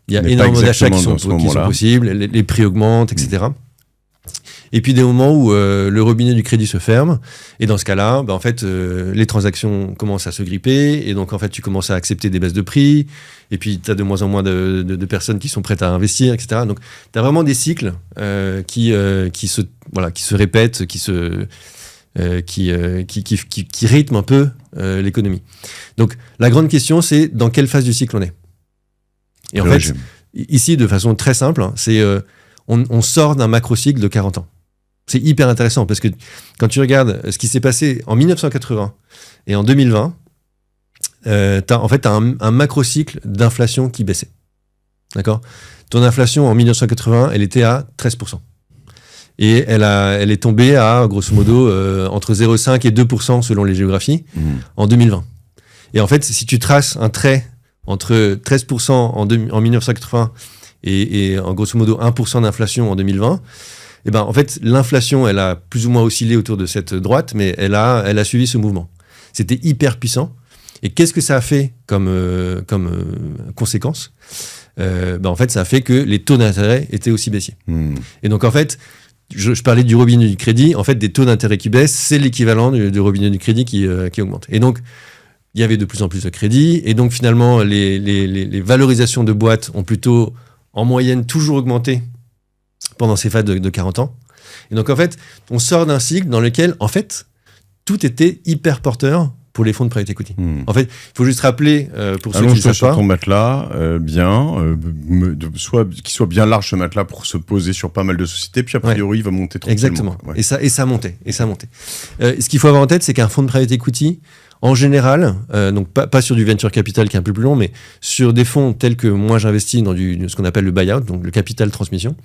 il y a énormément d'achats qui sont possibles. Les prix augmentent, etc. Et puis des moments où le robinet du crédit se ferme, et dans ce cas-là, en fait, les transactions commencent à se gripper, et donc en fait, tu commences à accepter des baisses de prix, et puis tu as de moins en moins de personnes qui sont prêtes à investir, etc. Donc, tu as vraiment des cycles qui se répètent, qui rythment un peu l'économie. Donc, la grande question, c'est dans quelle phase du cycle on est. Et en fait, ici, de façon très simple, c'est on sort d'un macro-cycle de 40 ans. C'est hyper intéressant parce que quand tu regardes ce qui s'est passé en 1980 et en 2020, t'as un macro-cycle d'inflation qui baissait. D'accord ? Ton inflation en 1980, elle était à 13%. Et elle est tombée à, grosso modo, entre 0,5 et 2% selon les géographies en 2020. Et en fait, si tu traces un trait entre 13% en 1980 et en grosso modo 1% d'inflation en 2020, et ben en fait l'inflation elle a plus ou moins oscillé autour de cette droite, mais elle a suivi ce mouvement. C'était hyper puissant. Et qu'est-ce que ça a fait comme conséquence ? En fait ça a fait que les taux d'intérêt étaient aussi baissiers. Et donc en fait je parlais du robinet du crédit. En fait des taux d'intérêt qui baissent, c'est l'équivalent du robinet du crédit qui augmente. Et donc il y avait de plus en plus de crédits, et donc finalement les valorisations de boîtes ont plutôt en moyenne toujours augmenté pendant ces phases de 40 ans. Et donc en fait, on sort d'un cycle dans lequel en fait tout était hyper porteur pour les fonds de private equity. En fait, il faut juste rappeler pour ceux qui ne savent sur pas. Ton matelas, qu'il soit bien large ce matelas pour se poser sur pas mal de sociétés, puis a priori il va monter tranquillement. Exactement. Ouais. Et ça montait. Ce qu'il faut avoir en tête, c'est qu'un fonds de private equity, en général, donc pas sur du venture capital qui est un peu plus long, mais sur des fonds tels que moi j'investis dans ce qu'on appelle le buyout, donc le capital transmission,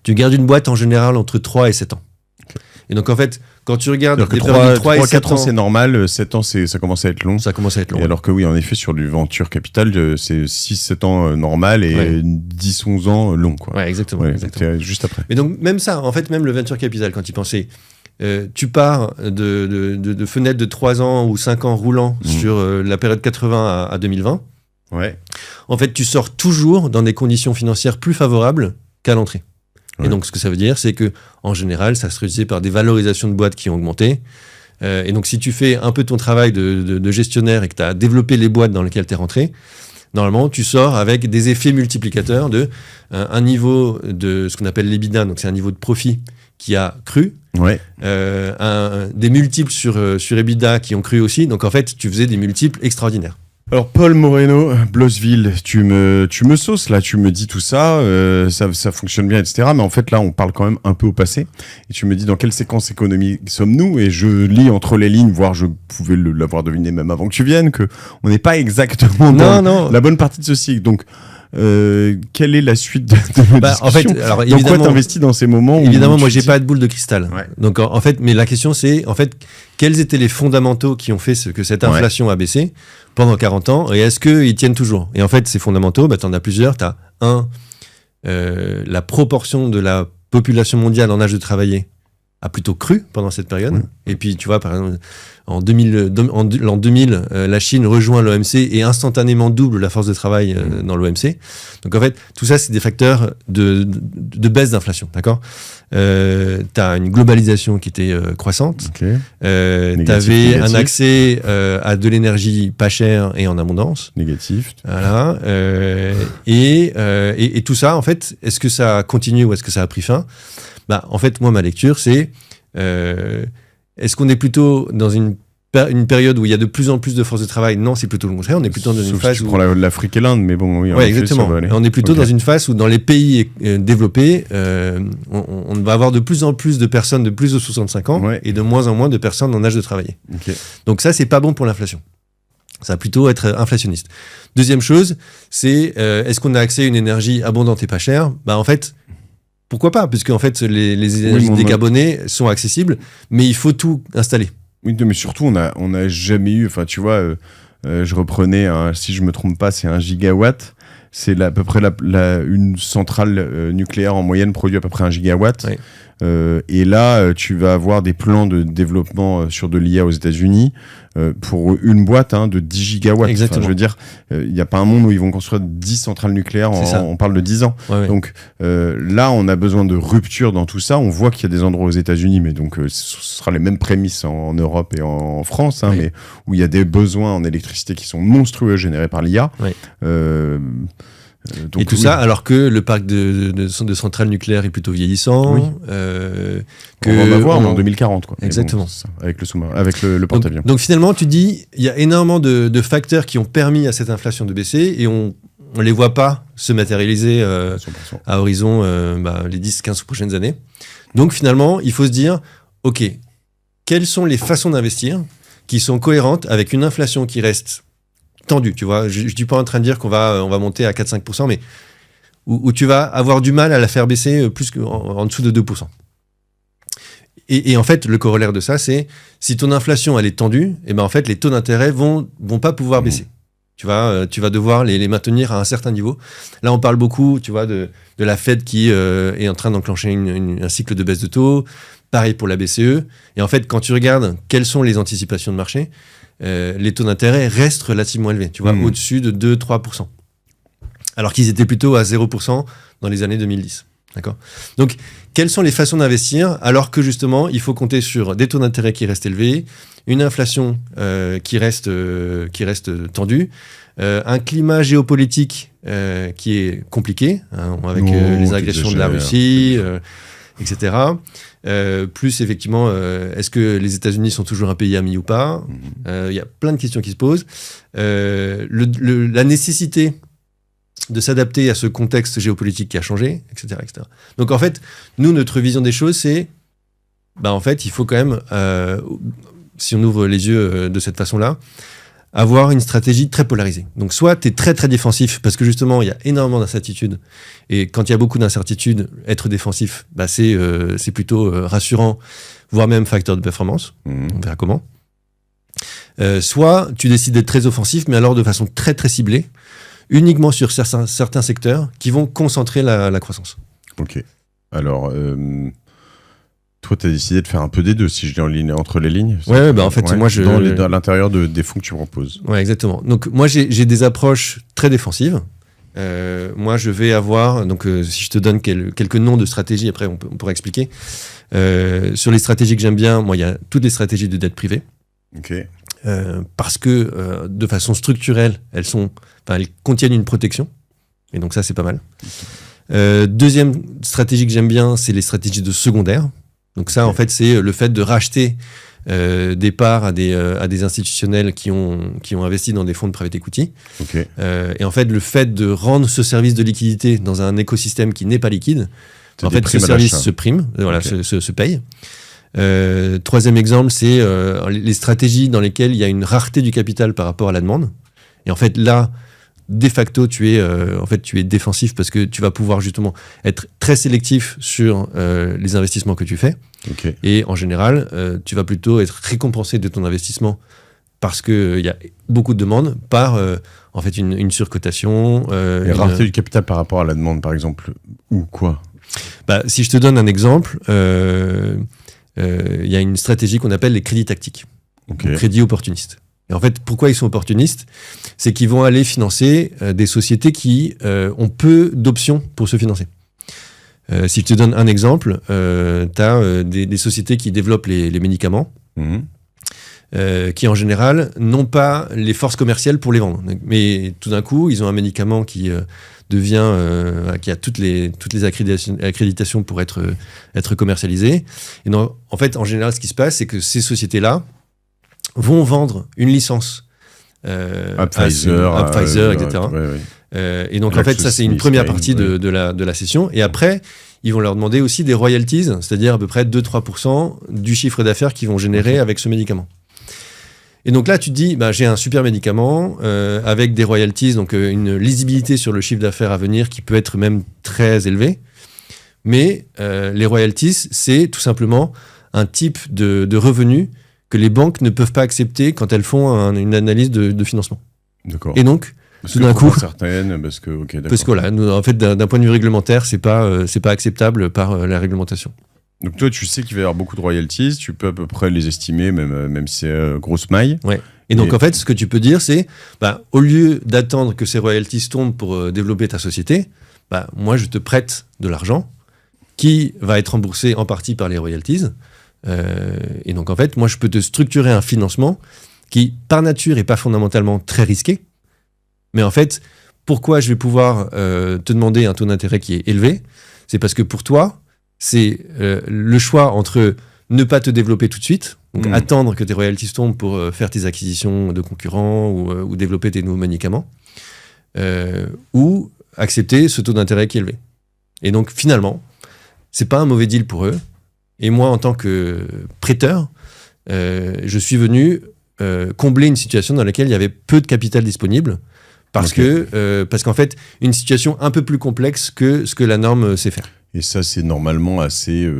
tu gardes une boîte en général entre 3 et 7 ans. Okay. Et donc en fait, quand tu regardes des périodes de 3 et 4 ans, c'est normal, 7 ans, ça commence à être long. Ça commence à être long. Et alors que oui, en effet, sur du venture capital, c'est 6-7 ans normal et 10-11 ans long. Quoi. Ouais, exactement. Juste après. Mais donc même ça, en fait, même le venture capital, quand tu pensais, tu pars de fenêtres de 3 ans ou 5 ans roulant sur la période 80 à 2020. Ouais. En fait, tu sors toujours dans des conditions financières plus favorables qu'à l'entrée. Et donc, ce que ça veut dire, c'est que en général, ça se traduisait par des valorisations de boîtes qui ont augmenté. Et donc, si tu fais un peu ton travail de gestionnaire et que tu as développé les boîtes dans lesquelles tu es rentré, normalement, tu sors avec des effets multiplicateurs de un niveau de ce qu'on appelle l'EBITDA, donc c'est un niveau de profit qui a cru, des multiples sur EBITDA qui ont cru aussi. Donc, en fait, tu faisais des multiples extraordinaires. Alors Paul Moreno, Blossville, tu me sauces là, tu me dis tout ça, ça fonctionne bien, etc. Mais en fait là, on parle quand même un peu au passé. Et tu me dis dans quelle séquence économique sommes-nous ? Et je lis entre les lignes, voire je pouvais l'avoir deviné même avant que tu viennes, que on n'est pas exactement dans la bonne partie de ce cycle. Donc quelle est la suite de la discussion ? En fait, alors, dans quoi t'investis dans ces moments Évidemment, moi j'ai pas de boule de cristal. Ouais. Donc en fait, mais la question c'est en fait quels étaient les fondamentaux qui ont fait que cette inflation a baissé pendant 40 ans, et est-ce qu'ils tiennent toujours ? Et en fait, ces fondamentaux, t'en as plusieurs. T'as la proportion de la population mondiale en âge de travailler a plutôt cru pendant cette période. Et puis, tu vois, par exemple, en 2000, la Chine rejoint l'OMC et instantanément double la force de travail dans l'OMC. Donc, en fait, tout ça, c'est des facteurs de baisse d'inflation, d'accord ? T'as une globalisation qui était croissante. Okay. T'avais un accès à de l'énergie pas chère et en abondance. Négatif. Voilà. Et tout ça, en fait, est-ce que ça a continué ou est-ce que ça a pris fin ? En fait, moi, ma lecture, c'est est-ce qu'on est plutôt dans une période où il y a de plus en plus de force de travail ? Non, c'est plutôt le contraire. On est plutôt dans une phase où... Tu prends l'Afrique et l'Inde, mais bon, oui. Ouais, exactement. On est plutôt dans une phase où, dans les pays développés, on va avoir de plus en plus de personnes de plus de 65 ans et de moins en moins de personnes en âge de travailler. Okay. Donc ça, c'est pas bon pour l'inflation. Ça va plutôt être inflationniste. Deuxième chose, c'est est-ce qu'on a accès à une énergie abondante et pas chère ? En fait, pourquoi pas ? Puisque en fait, les énergies décarbonées sont accessibles, mais il faut tout installer. Oui, mais surtout, on n'a jamais eu... Enfin, tu vois, je reprenais, si je me trompe pas, c'est 1 gigawatt. C'est à peu près une centrale nucléaire en moyenne produit à peu près 1 gigawatt. Oui. Et là, tu vas avoir des plans de développement sur de l'IA aux États-Unis pour une boîte de 10 gigawatts. Exactement. Enfin, je veux dire, il n'y a pas un monde où ils vont construire 10 centrales nucléaires, on parle de 10 ans. Ouais. Donc là, on a besoin de rupture dans tout ça. On voit qu'il y a des endroits aux États-Unis, mais donc ce sera les mêmes prémices en Europe et en France, mais où il y a des besoins en électricité qui sont monstrueux générés par l'IA. Oui. Donc, et tout ça alors que le parc de centrales nucléaires est plutôt vieillissant. Oui. On va en avoir en 2040. Quoi. Exactement. Bon, ça, avec le sous-marin, avec le porte-avions. Donc finalement, tu dis, il y a énormément de facteurs qui ont permis à cette inflation de baisser et on on les voit pas se matérialiser 100%. à horizon les 10-15 prochaines années. Donc finalement, il faut se dire, ok, quelles sont les façons d'investir qui sont cohérentes avec une inflation qui reste tendue, tu vois. Je suis pas en train de dire qu'on va monter à 4-5%, mais où tu vas avoir du mal à la faire baisser plus en dessous de 2%. Et en fait, le corollaire de ça, c'est si ton inflation elle est tendue, et ben en fait les taux d'intérêt vont pas pouvoir baisser. Tu vas devoir les maintenir à un certain niveau. Là, on parle beaucoup, tu vois, de la Fed qui est en train d'enclencher un cycle de baisse de taux. Pareil pour la BCE. Et en fait, quand tu regardes quelles sont les anticipations de marché, les taux d'intérêt restent relativement élevés, tu vois, au-dessus de 2-3%. Alors qu'ils étaient plutôt à 0% dans les années 2010. D'accord ? Donc, quelles sont les façons d'investir alors que justement, il faut compter sur des taux d'intérêt qui restent élevés, une inflation qui reste tendue, un climat géopolitique qui est compliqué, hein, avec les agressions de la Russie, etc. Plus effectivement, est-ce que les États-Unis sont toujours un pays ami ou pas ? Il y a plein de questions qui se posent. La nécessité de s'adapter à ce contexte géopolitique qui a changé, etc., etc. Donc en fait, nous, notre vision des choses, c'est, en fait, il faut quand même, si on ouvre les yeux de cette façon-là, avoir une stratégie très polarisée. Donc soit tu es très très défensif, parce que justement, il y a énormément d'incertitudes, et quand il y a beaucoup d'incertitudes, être défensif, c'est plutôt rassurant, voire même facteur de performance. On verra comment. Soit tu décides d'être très offensif, mais alors de façon très très ciblée, uniquement sur certains secteurs qui vont concentrer la croissance. Ok. Alors, toi, tu as décidé de faire un peu des deux, si je lis entre les lignes. Ouais, en fait, moi, à l'intérieur des fonds que tu proposes. Ouais, exactement. Donc, moi, j'ai des approches très défensives. Moi, je vais avoir, donc, si je te donne quelques noms de stratégies, après, on pourra expliquer. Sur les stratégies que j'aime bien, moi, il y a toutes les stratégies de dette privée. Ok. Parce que de façon structurelle, elles contiennent une protection. Et donc ça, c'est pas mal. Deuxième stratégie que j'aime bien, c'est les stratégies de secondaire. Donc ça, en fait, c'est le fait de racheter des parts à des institutionnels qui ont investi dans des fonds de private equity. Okay. Et en fait, le fait de rendre ce service de liquidité dans un écosystème qui n'est pas liquide, en fait, ce service se prime, se paye. Troisième exemple, c'est les stratégies dans lesquelles il y a une rareté du capital par rapport à la demande. Et en fait, là, de facto, tu es défensif parce que tu vas pouvoir justement être très sélectif sur les investissements que tu fais. Okay. Et en général, tu vas plutôt être récompensé de ton investissement parce qu'il y a beaucoup de demandes par en fait une surcotation. Et rareté du capital par rapport à la demande, par exemple, ou quoi ? Si je te donne un exemple, y a une stratégie qu'on appelle les crédits tactiques, crédits opportunistes. Et en fait, pourquoi ils sont opportunistes ? C'est qu'ils vont aller financer des sociétés qui ont peu d'options pour se financer. Si je te donne un exemple, tu as des sociétés qui développent les médicaments, qui en général n'ont pas les forces commerciales pour les vendre. Mais tout d'un coup, ils ont un médicament qui a toutes les accréditations pour être commercialisé. Et donc, en fait, en général, ce qui se passe, c'est que ces sociétés-là vont vendre une licence à Pfizer, etc. Et donc, en fait, ça, c'est une première partie de la session. Et après, ils vont leur demander aussi des royalties, c'est-à-dire à peu près 2-3% du chiffre d'affaires qu'ils vont générer avec ce médicament. Et donc là, tu te dis, j'ai un super médicament avec des royalties, donc une lisibilité sur le chiffre d'affaires à venir qui peut être même très élevé. Mais les royalties, c'est tout simplement un type de revenu que les banques ne peuvent pas accepter quand elles font une analyse de financement. D'accord. Et donc, tout d'un coup, certaines, parce que voilà, en fait, d'un point de vue réglementaire, c'est pas acceptable par la réglementation. Donc toi, tu sais qu'il va y avoir beaucoup de royalties, tu peux à peu près les estimer, même si c'est grosse maille. Ouais. Et donc en fait, ce que tu peux dire, c'est, au lieu d'attendre que ces royalties tombent pour développer ta société, moi, je te prête de l'argent qui va être remboursé en partie par les royalties. Et donc en fait, moi, je peux te structurer un financement qui, par nature, est pas fondamentalement très risqué. Mais en fait, pourquoi je vais pouvoir te demander un taux d'intérêt qui est élevé ? C'est parce que pour toi, c'est le choix entre ne pas te développer tout de suite, donc attendre que tes royalties tombent pour faire tes acquisitions de concurrents ou développer tes nouveaux médicaments, ou accepter ce taux d'intérêt qui est élevé. Et donc, finalement, c'est pas un mauvais deal pour eux. Et moi, en tant que prêteur, je suis venu combler une situation dans laquelle il y avait peu de capital disponible, parce qu'en fait, une situation un peu plus complexe que ce que la norme sait faire. Et ça, c'est normalement assez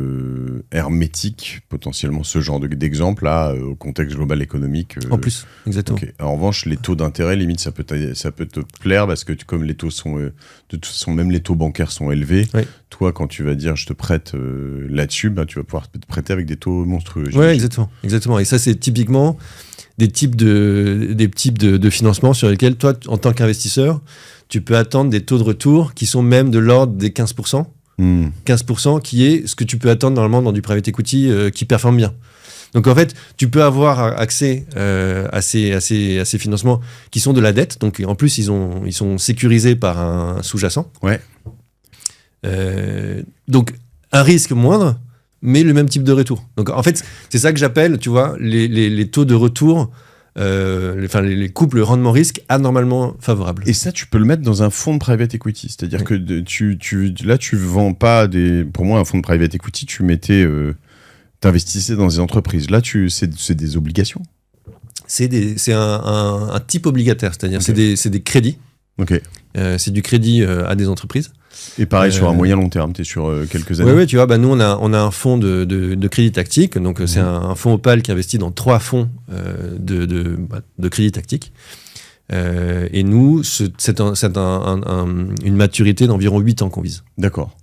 hermétique, potentiellement, ce genre d'exemple là, au contexte global économique. En plus, exactement. Okay. En revanche, les taux d'intérêt, limite, ça peut te plaire, parce que comme les taux sont, de toute façon, même les taux bancaires sont élevés, oui. Toi, quand tu vas dire je te prête là-dessus, bah, tu vas pouvoir te prêter avec des taux monstrueux. Oui, exactement. Et ça, c'est typiquement des types de financement sur lesquels, toi, en tant qu'investisseur, tu peux attendre des taux de retour qui sont même de l'ordre des 15%. 15% qui est ce que tu peux attendre normalement dans du private equity qui performe bien. Donc en fait, tu peux avoir accès à ces financements qui sont de la dette. Donc en plus, ils sont sécurisés par un sous-jacent. Ouais. Donc un risque moindre, mais le même type de retour. Donc en fait, c'est ça que j'appelle, tu vois, les taux de retour. Les couples rendement-risque anormalement favorables. Et ça, tu peux le mettre dans un fonds de private equity. C'est-à-dire que là, tu vends pas pour moi, un fonds de private equity, t'investissais dans des entreprises. Là, c'est des obligations. C'est un type obligataire, c'est-à-dire c'est des crédits. Okay. C'est du crédit à des entreprises. Et pareil, sur un moyen long terme, tu es sur quelques années. Oui, tu vois, nous, on a un fonds de crédit tactique. Donc, c'est un fonds Opale qui investit dans 3 fonds de crédit tactique. Et nous, c'est une maturité d'environ 8 ans qu'on vise. D'accord.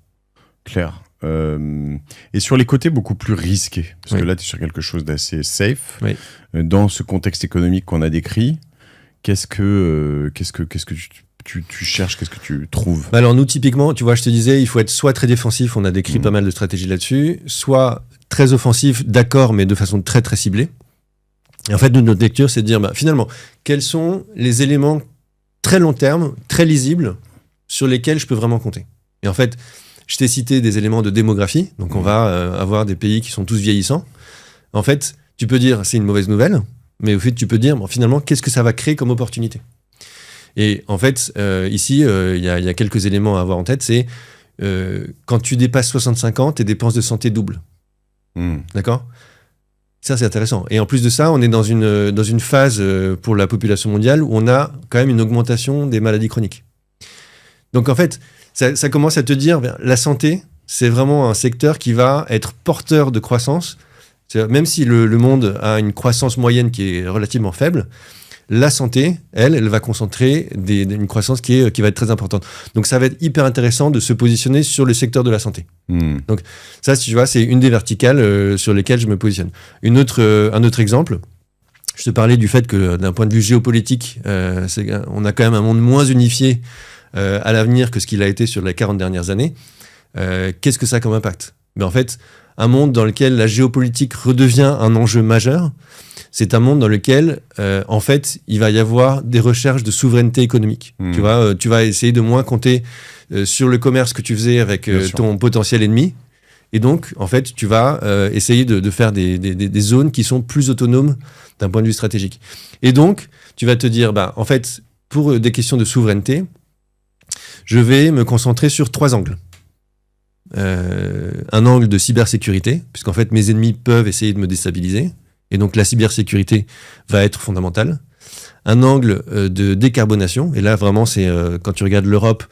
Clair. Et sur les côtés beaucoup plus risqués, parce que là, tu es sur quelque chose d'assez safe. Oui. Dans ce contexte économique qu'on a décrit, qu'est-ce que tu cherches, qu'est-ce que tu trouves? Alors nous, typiquement, tu vois, je te disais, il faut être soit très défensif, on a décrit pas mal de stratégies là-dessus, soit très offensif, d'accord, mais de façon très très ciblée. Et en fait, notre lecture, c'est de dire, finalement, quels sont les éléments très long terme, très lisibles, sur lesquels je peux vraiment compter. Et en fait, je t'ai cité des éléments de démographie, donc on va avoir des pays qui sont tous vieillissants. En fait, tu peux dire, c'est une mauvaise nouvelle, mais au fait, tu peux dire, finalement, qu'est-ce que ça va créer comme opportunité? Et en fait, ici, il y a quelques éléments à avoir en tête. C'est quand tu dépasses 65 ans, tes dépenses de santé doublent. D'accord ? Ça, c'est intéressant. Et en plus de ça, on est dans une phase pour la population mondiale où on a quand même une augmentation des maladies chroniques. Donc en fait, ça commence à te dire, la santé, c'est vraiment un secteur qui va être porteur de croissance. Même si le monde a une croissance moyenne qui est relativement faible, la santé, elle va concentrer une croissance qui va être très importante. Donc, ça va être hyper intéressant de se positionner sur le secteur de la santé. Donc, ça, tu vois, c'est une des verticales sur lesquelles je me positionne. Un autre exemple, je te parlais du fait que d'un point de vue géopolitique, on a quand même un monde moins unifié à l'avenir que ce qu'il a été sur les 40 dernières années. Qu'est-ce que ça a comme impact ? En fait, un monde dans lequel la géopolitique redevient un enjeu majeur, c'est un monde dans lequel, en fait, il va y avoir des recherches de souveraineté économique. Tu vois, tu vas essayer de moins compter sur le commerce que tu faisais avec ton potentiel ennemi. Et donc, en fait, tu vas essayer de faire des zones qui sont plus autonomes d'un point de vue stratégique. Et donc, tu vas te dire, en fait, pour des questions de souveraineté, je vais me concentrer sur 3 angles. Un angle de cybersécurité, puisqu'en fait, mes ennemis peuvent essayer de me déstabiliser. Et donc, la cybersécurité va être fondamentale. Un angle de décarbonation. Et là, vraiment, c'est quand tu regardes l'Europe,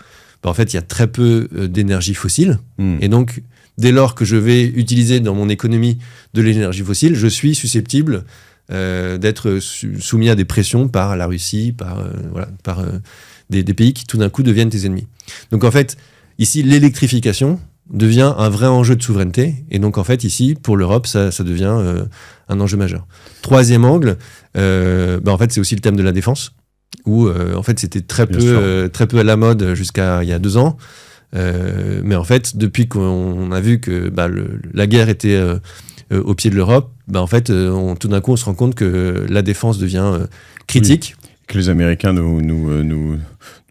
en fait, il y a très peu d'énergie fossile. Et donc, dès lors que je vais utiliser dans mon économie de l'énergie fossile, je suis susceptible d'être soumis à des pressions par la Russie, par des pays qui, tout d'un coup, deviennent tes ennemis. Donc, en fait, ici, l'électrification devient un vrai enjeu de souveraineté. Et donc, en fait, ici, pour l'Europe, ça devient un enjeu majeur. 3e angle, en fait, c'est aussi le thème de la défense, où, en fait, c'était très peu à la mode jusqu'à il y a 2 ans. Mais en fait, depuis qu'on a vu que la guerre était au pied de l'Europe, en fait, tout d'un coup, on se rend compte que la défense devient critique. Oui. Que les Américains nous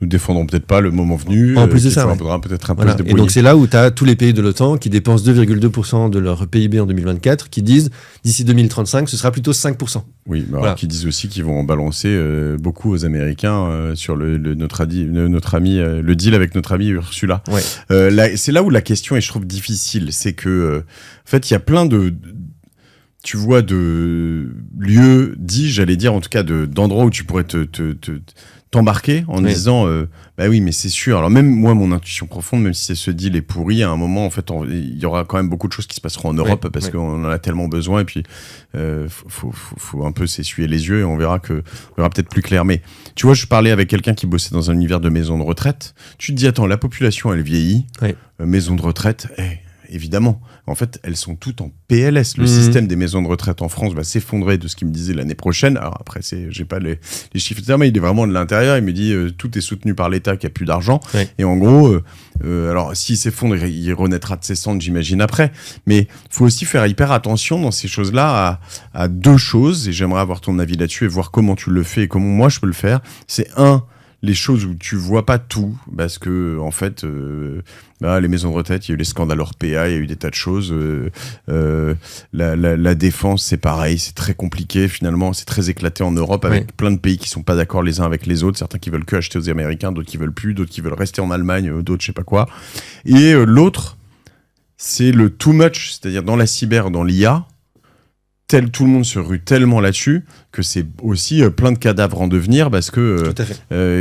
nous défendrons peut-être pas le moment venu. En plus de ça, faudra peut-être un peu se débrouiller. Et donc c'est là où tu as tous les pays de l'OTAN qui dépensent 2,2% de leur PIB en 2024, qui disent d'ici 2035, ce sera plutôt 5%. Oui, mais alors qui disent aussi qu'ils vont en balancer beaucoup aux Américains sur notre ami, le deal avec notre ami Ursula. Ouais. C'est là où la question est, je trouve, difficile. C'est que, en fait, il y a plein tu vois, de lieux dits, j'allais dire, en tout cas, d'endroits où tu pourrais t'embarquer en disant bah oui, mais c'est sûr. Alors même moi, mon intuition profonde, même si ce deal est pourri, à un moment, en fait, il y aura quand même beaucoup de choses qui se passeront en Europe parce qu'on en a tellement besoin. Et puis, faut un peu s'essuyer les yeux et on verra peut-être plus clair. Mais tu vois, je parlais avec quelqu'un qui bossait dans un univers de maison de retraite. Tu te dis, attends, la population, elle vieillit. Maison de retraite, évidemment. En fait, elles sont toutes en PLS. Le système des maisons de retraite en France va s'effondrer de ce qu'il me disait l'année prochaine. Alors après, j'ai pas les chiffres, mais il est vraiment de l'intérieur. Il me dit tout est soutenu par l'État, qu'il n'y a plus d'argent. Et en gros, alors s'il s'effondre, il renaîtra de ses cendres, j'imagine, après. Mais faut aussi faire hyper attention dans ces choses-là à deux choses. Et j'aimerais avoir ton avis là-dessus et voir comment tu le fais et comment moi je peux le faire. C'est les choses où tu vois pas tout, parce que en fait, les maisons de retraite, il y a eu les scandales Orpea, il y a eu des tas de choses. La défense, c'est pareil, c'est très compliqué finalement, c'est très éclaté en Europe avec plein de pays qui sont pas d'accord les uns avec les autres, certains qui veulent que acheter aux Américains, d'autres qui veulent plus, d'autres qui veulent rester en Allemagne, d'autres je sais pas quoi. Et l'autre, c'est le too much, c'est-à-dire dans la cyber, dans l'IA. Tout le monde se rue tellement là-dessus que c'est aussi plein de cadavres en devenir parce que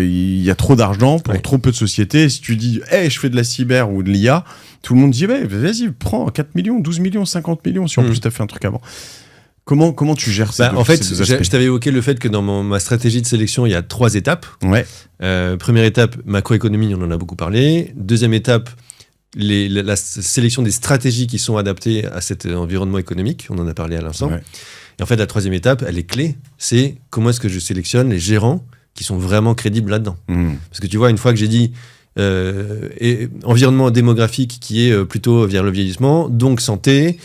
y a trop d'argent pour trop peu de sociétés. Et si tu dis je fais de la cyber ou de l'IA, tout le monde dit vas-y, prends 4 millions, 12 millions, 50 millions si en plus tu as fait un truc avant. Comment tu gères ça? En fait, je t'avais évoqué le fait que dans ma stratégie de sélection, il y a 3 étapes. Première étape, macroéconomie, on en a beaucoup parlé. Deuxième étape, la sélection des stratégies qui sont adaptées à cet environnement économique, on en a parlé à l'instant. Et en fait, la troisième étape, elle est clé, c'est comment est-ce que je sélectionne les gérants qui sont vraiment crédibles là-dedans. Parce que tu vois, une fois que j'ai dit environnement démographique qui est plutôt vers le vieillissement, donc santé,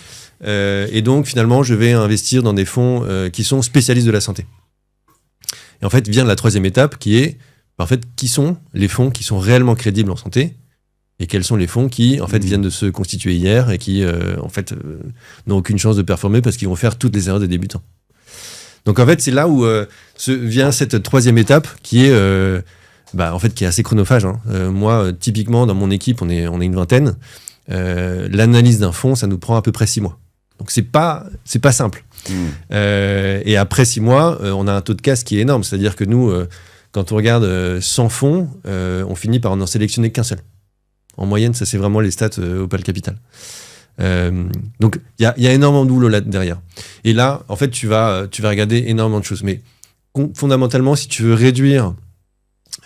et donc finalement, je vais investir dans des fonds qui sont spécialistes de la santé. Et en fait, vient la troisième étape qui est, en fait, qui sont les fonds qui sont réellement crédibles en santé et quels sont les fonds qui, en fait, viennent de se constituer hier et qui, n'ont aucune chance de performer parce qu'ils vont faire toutes les erreurs des débutants. Donc, en fait, c'est là où vient cette troisième étape qui est, qui est assez chronophage. Moi, typiquement, dans mon équipe, on est une vingtaine. L'analyse d'un fonds, ça nous prend à peu près 6 mois. Donc, c'est pas simple. Et après 6 mois, on a un taux de casse qui est énorme. C'est-à-dire que nous, quand on regarde 100 fonds, on finit par en sélectionner qu'un seul. En moyenne, ça c'est vraiment les stats Opal Capital. Donc il y a énormément de boulot là derrière. Et là, en fait, tu vas regarder énormément de choses. Mais fondamentalement, si tu veux réduire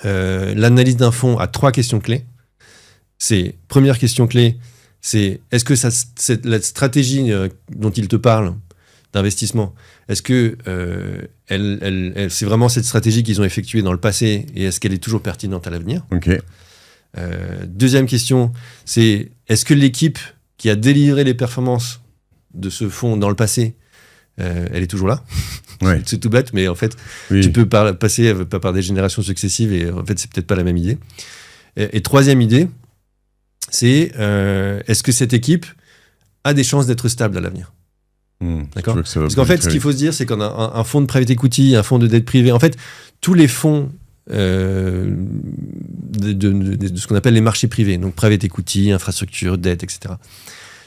l'analyse d'un fonds à 3 questions clés, première question clé, c'est est-ce que la stratégie dont il te parle d'investissement, est-ce que c'est vraiment cette stratégie qu'ils ont effectuée dans le passé et est-ce qu'elle est toujours pertinente à l'avenir? Deuxième question, c'est est-ce que l'équipe qui a délivré les performances de ce fonds dans le passé, elle est toujours là? C'est tout bête, mais en fait, tu peux passer par des générations successives et en fait, c'est peut-être pas la même idée. Et troisième idée, c'est est-ce que cette équipe a des chances d'être stable à l'avenir? D'accord. Parce qu'en fait, ce qu'il faut se dire, c'est qu'on a un fonds de private equity, un fonds de dette privée. En fait, tous les fonds de ce qu'on appelle les marchés privés, donc private equity, infrastructure, dette, etc.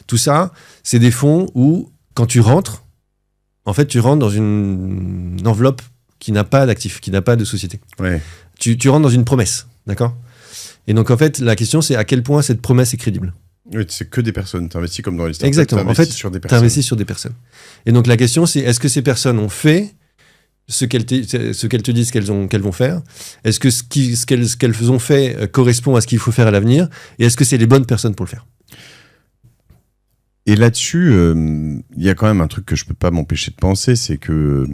Tout ça, c'est des fonds où, quand tu rentres, en fait, tu rentres dans une enveloppe qui n'a pas d'actifs, qui n'a pas de société. Tu rentres dans une promesse, d'accord? Et donc, en fait, la question, c'est à quel point cette promesse est crédible. Oui, c'est que des personnes. Tu investis comme dans les startups. Exactement. En fait, tu investis sur des personnes. Et donc, la question, c'est est-ce que ces personnes ont fait ce qu'elles te disent qu'elles vont faire? Est-ce que ce qu'elles ont fait correspond à ce qu'il faut faire à l'avenir? Et est-ce que c'est les bonnes personnes pour le faire? Et là-dessus, il y a quand même un truc que je peux pas m'empêcher de penser, c'est que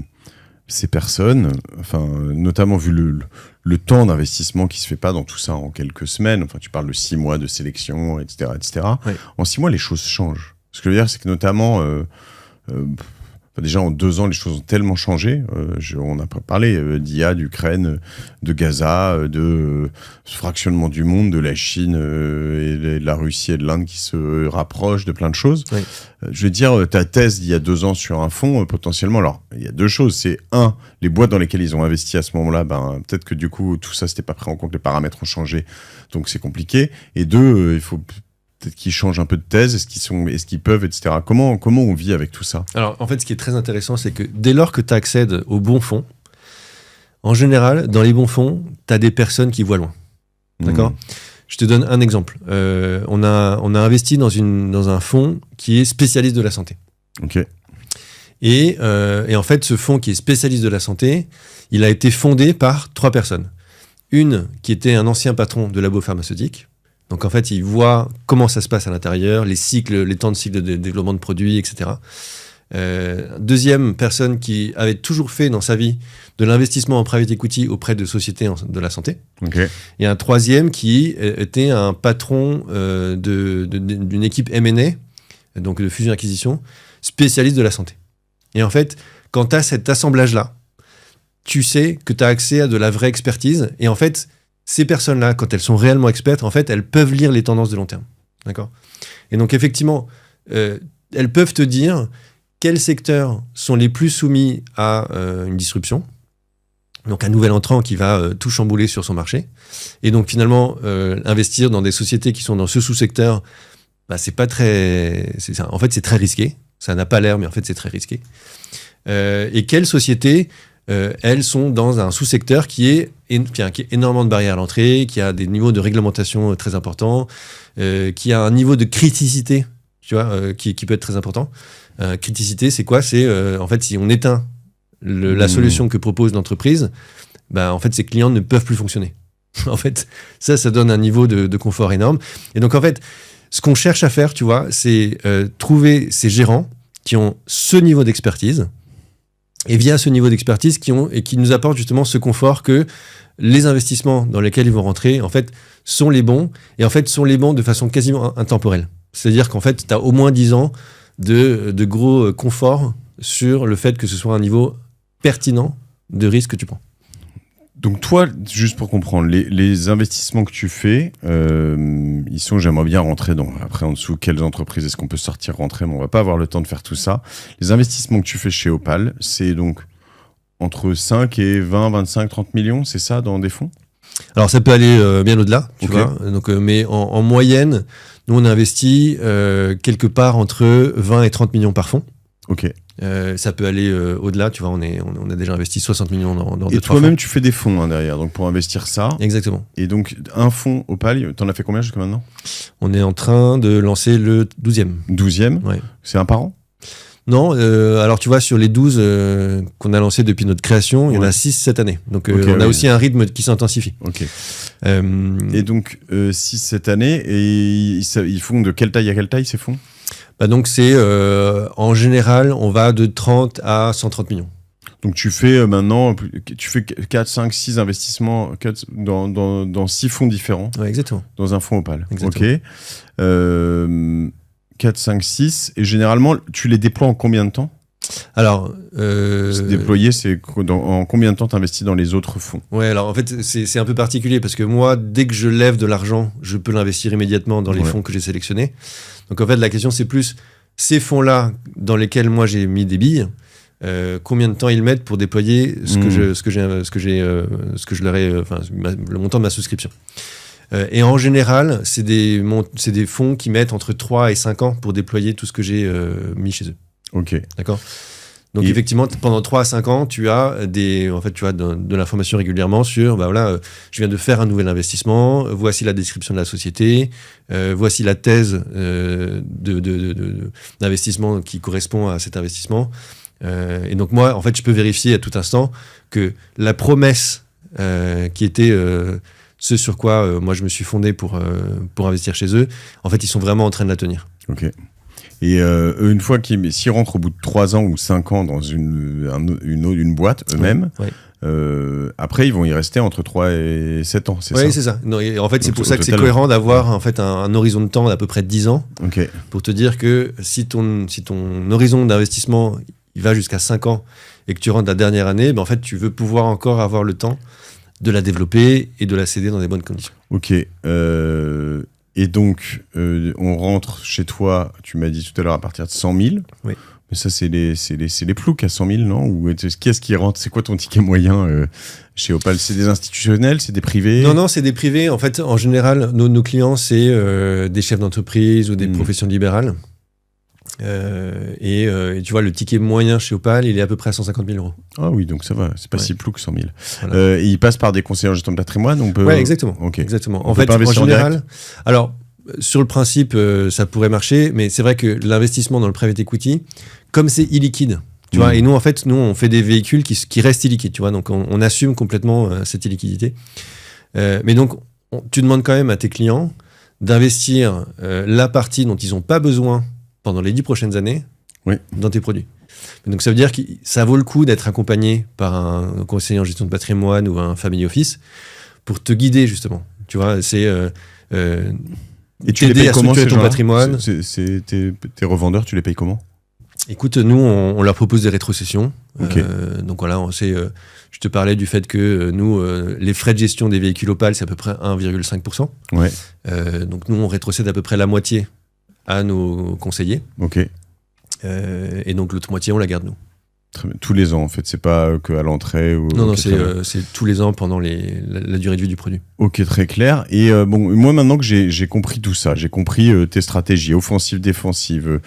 ces personnes, enfin, notamment vu le temps d'investissement qui se fait pas dans tout ça en quelques semaines, enfin, tu parles de 6 mois de sélection, etc., etc. En 6 mois, les choses changent. Ce que je veux dire, c'est que notamment, Déjà, en 2 ans, les choses ont tellement changé. On a parlé d'IA, d'Ukraine, de Gaza, de ce fractionnement du monde, de la Chine et de la Russie et de l'Inde qui se rapprochent, de plein de choses. Oui. Je veux dire, ta thèse d'il y a 2 ans sur un fonds, potentiellement, alors, il y a 2 choses. C'est les boîtes dans lesquelles ils ont investi à ce moment-là, peut-être que du coup, tout ça, c'était pas pris en compte, les paramètres ont changé, donc c'est compliqué. Et 2, il faut peut-être qu'ils changent un peu de thèse, est-ce qu'ils peuvent, etc. Comment on vit avec tout ça? Alors, en fait, ce qui est très intéressant, c'est que dès lors que tu accèdes aux bons fonds, en général, dans les bons fonds, tu as des personnes qui voient loin. D'accord ? Je te donne un exemple. On a investi dans un fonds qui est spécialiste de la santé. Ok. Et en fait, ce fonds qui est spécialiste de la santé, il a été fondé par 3 personnes. Une qui était un ancien patron de labo pharmaceutique. Donc en fait, il voit comment ça se passe à l'intérieur, les temps de cycle de développement de produits, etc. Deuxième personne qui avait toujours fait dans sa vie de l'investissement en private equity auprès de sociétés de la santé. Okay. Et un troisième qui était un patron d'une équipe M&A, donc de fusion-acquisition, spécialiste de la santé. Et en fait, quand tu as cet assemblage-là, tu sais que tu as accès à de la vraie expertise. Et en fait, ces personnes-là, quand elles sont réellement expertes, en fait, elles peuvent lire les tendances de long terme. D'accord ? Et donc, effectivement, elles peuvent te dire quels secteurs sont les plus soumis à une disruption. Donc, un nouvel entrant qui va tout chambouler sur son marché. Et donc, finalement, investir dans des sociétés qui sont dans ce sous-secteur, c'est pas très... En fait, c'est très risqué. Ça n'a pas l'air, mais en fait, c'est très risqué. Et quelles sociétés... elles sont dans un sous-secteur qui a énormément de barrières à l'entrée, qui a des niveaux de réglementation très importants, qui a un niveau de criticité, tu vois, qui peut être très important. Criticité, c'est quoi ? C'est en fait, si on éteint la solution que propose l'entreprise, en fait, ses clients ne peuvent plus fonctionner. En fait, ça donne un niveau de confort énorme. Et donc, en fait, ce qu'on cherche à faire, tu vois, c'est trouver ces gérants qui ont ce niveau d'expertise. Et via ce niveau d'expertise qui nous apporte justement ce confort que les investissements dans lesquels ils vont rentrer, en fait, sont les bons, et en fait, sont les bons de façon quasiment intemporelle. C'est-à-dire qu'en fait, tu as au moins 10 ans de gros confort sur le fait que ce soit un niveau pertinent de risque que tu prends. Donc toi, juste pour comprendre, les investissements que tu fais, j'aimerais bien rentrer après en dessous, quelles entreprises est-ce qu'on peut sortir, rentrer, mais on va pas avoir le temps de faire tout ça. Les investissements que tu fais chez Opale, c'est donc entre 5 et 20, 25, 30 millions, c'est ça, dans des fonds ? Alors ça peut aller bien au-delà, tu vois. Donc, mais en moyenne, nous on investit quelque part entre 20 et 30 millions par fonds. Ok. Ça peut aller au-delà, tu vois, on a déjà investi 60 millions dans 2-3 fonds. Et toi-même, tu fais des fonds derrière, donc pour investir ça. Exactement. Et donc, un fonds Opale, t'en as fait combien jusqu'à maintenant ? On est en train de lancer le 12e. 12e ? Ouais. C'est un par an ? Non, alors tu vois, sur les 12 qu'on a lancés depuis notre création, il y en a 6 cette année. Donc on a aussi un rythme qui s'intensifie. Ok. Et donc, 6 cette année, et ils font de quelle taille à quelle taille ces fonds ? Donc c'est, en général, on va de 30 à 130 millions. Donc tu fais maintenant, tu fais 4, 5, 6 investissements dans 6 fonds différents. Ouais, exactement. Dans un fonds Opale. Exactement. Ok. 4, 5, 6. Et généralement, tu les déploies en combien de temps ? Alors, déployer, c'est en combien de temps tu investis dans les autres fonds ? Ouais, alors en fait, c'est un peu particulier parce que moi, dès que je lève de l'argent, je peux l'investir immédiatement dans les fonds que j'ai sélectionnés. Donc en fait, la question, c'est plus ces fonds-là dans lesquels moi j'ai mis des billes, combien de temps ils mettent pour déployer le montant de ma souscription. Et en général, c'est des fonds qui mettent entre 3 et 5 ans pour déployer tout ce que j'ai mis chez eux. Ok. D'accord. Donc effectivement, pendant 3 à 5 ans, tu as de l'information régulièrement sur, je viens de faire un nouvel investissement, voici la description de la société, voici la thèse d'investissement qui correspond à cet investissement. Et donc moi, en fait, je peux vérifier à tout instant que la promesse qui était ce sur quoi moi je me suis fondé pour investir chez eux, en fait, ils sont vraiment en train de la tenir. Ok. Et une fois s'ils rentrent au bout de 3 ans ou 5 ans dans une boîte eux-mêmes, après ils vont y rester entre 3 et 7 ans, c'est ça ? Oui, c'est ça. Non, en fait, c'est pour ça que c'est cohérent d'avoir en fait un horizon de temps d'à peu près 10 ans, pour te dire que si ton horizon d'investissement va jusqu'à 5 ans et que tu rentres la dernière année, en fait, tu veux pouvoir encore avoir le temps de la développer et de la céder dans des bonnes conditions. Ok. Et donc, on rentre chez toi, tu m'as dit tout à l'heure, à partir de 100 000. Oui. Mais ça, c'est les ploucs à 100 000, non? Ou qu'est-ce qui rentre? C'est quoi ton ticket moyen chez Opale? C'est des institutionnels? C'est des privés? Non, c'est des privés. En fait, en général, nos clients, c'est des chefs d'entreprise ou des professions libérales. Et tu vois, le ticket moyen chez Opale, il est à peu près à 150 000 €. Ah oui, donc ça va, c'est pas si plouc 100 000. Voilà. Il passe par des conseillers en gestion de patrimoine? Oui, exactement. Okay. Exactement. En fait, en général, alors, sur le principe, ça pourrait marcher, mais c'est vrai que l'investissement dans le private equity, comme c'est illiquide, tu vois, et nous, en fait, on fait des véhicules qui restent illiquides, tu vois, donc on assume complètement cette illiquidité. Mais donc, tu demandes quand même à tes clients d'investir la partie dont ils n'ont pas besoin pendant les 10 prochaines années dans tes produits. Donc ça veut dire que ça vaut le coup d'être accompagné par un conseiller en gestion de patrimoine ou un family office pour te guider justement. Tu vois, c'est et tu les payes comment, ton patrimoine. Tes revendeurs, tu les payes comment? Écoute, nous, on leur propose des rétrocessions. Okay. Donc voilà, je te parlais du fait que nous, les frais de gestion des véhicules Opale, c'est à peu près 1,5%. Ouais. Donc nous, on rétrocède à peu près la moitié à nos conseillers. Ok. Et donc l'autre moitié, on la garde nous. Très bien. Tous les ans, en fait, c'est pas que à l'entrée ou... Non, c'est tous les ans pendant la durée de vie du produit. Ok, très clair. Et bon, moi maintenant que j'ai compris tout ça, j'ai compris tes stratégies offensives, défensives,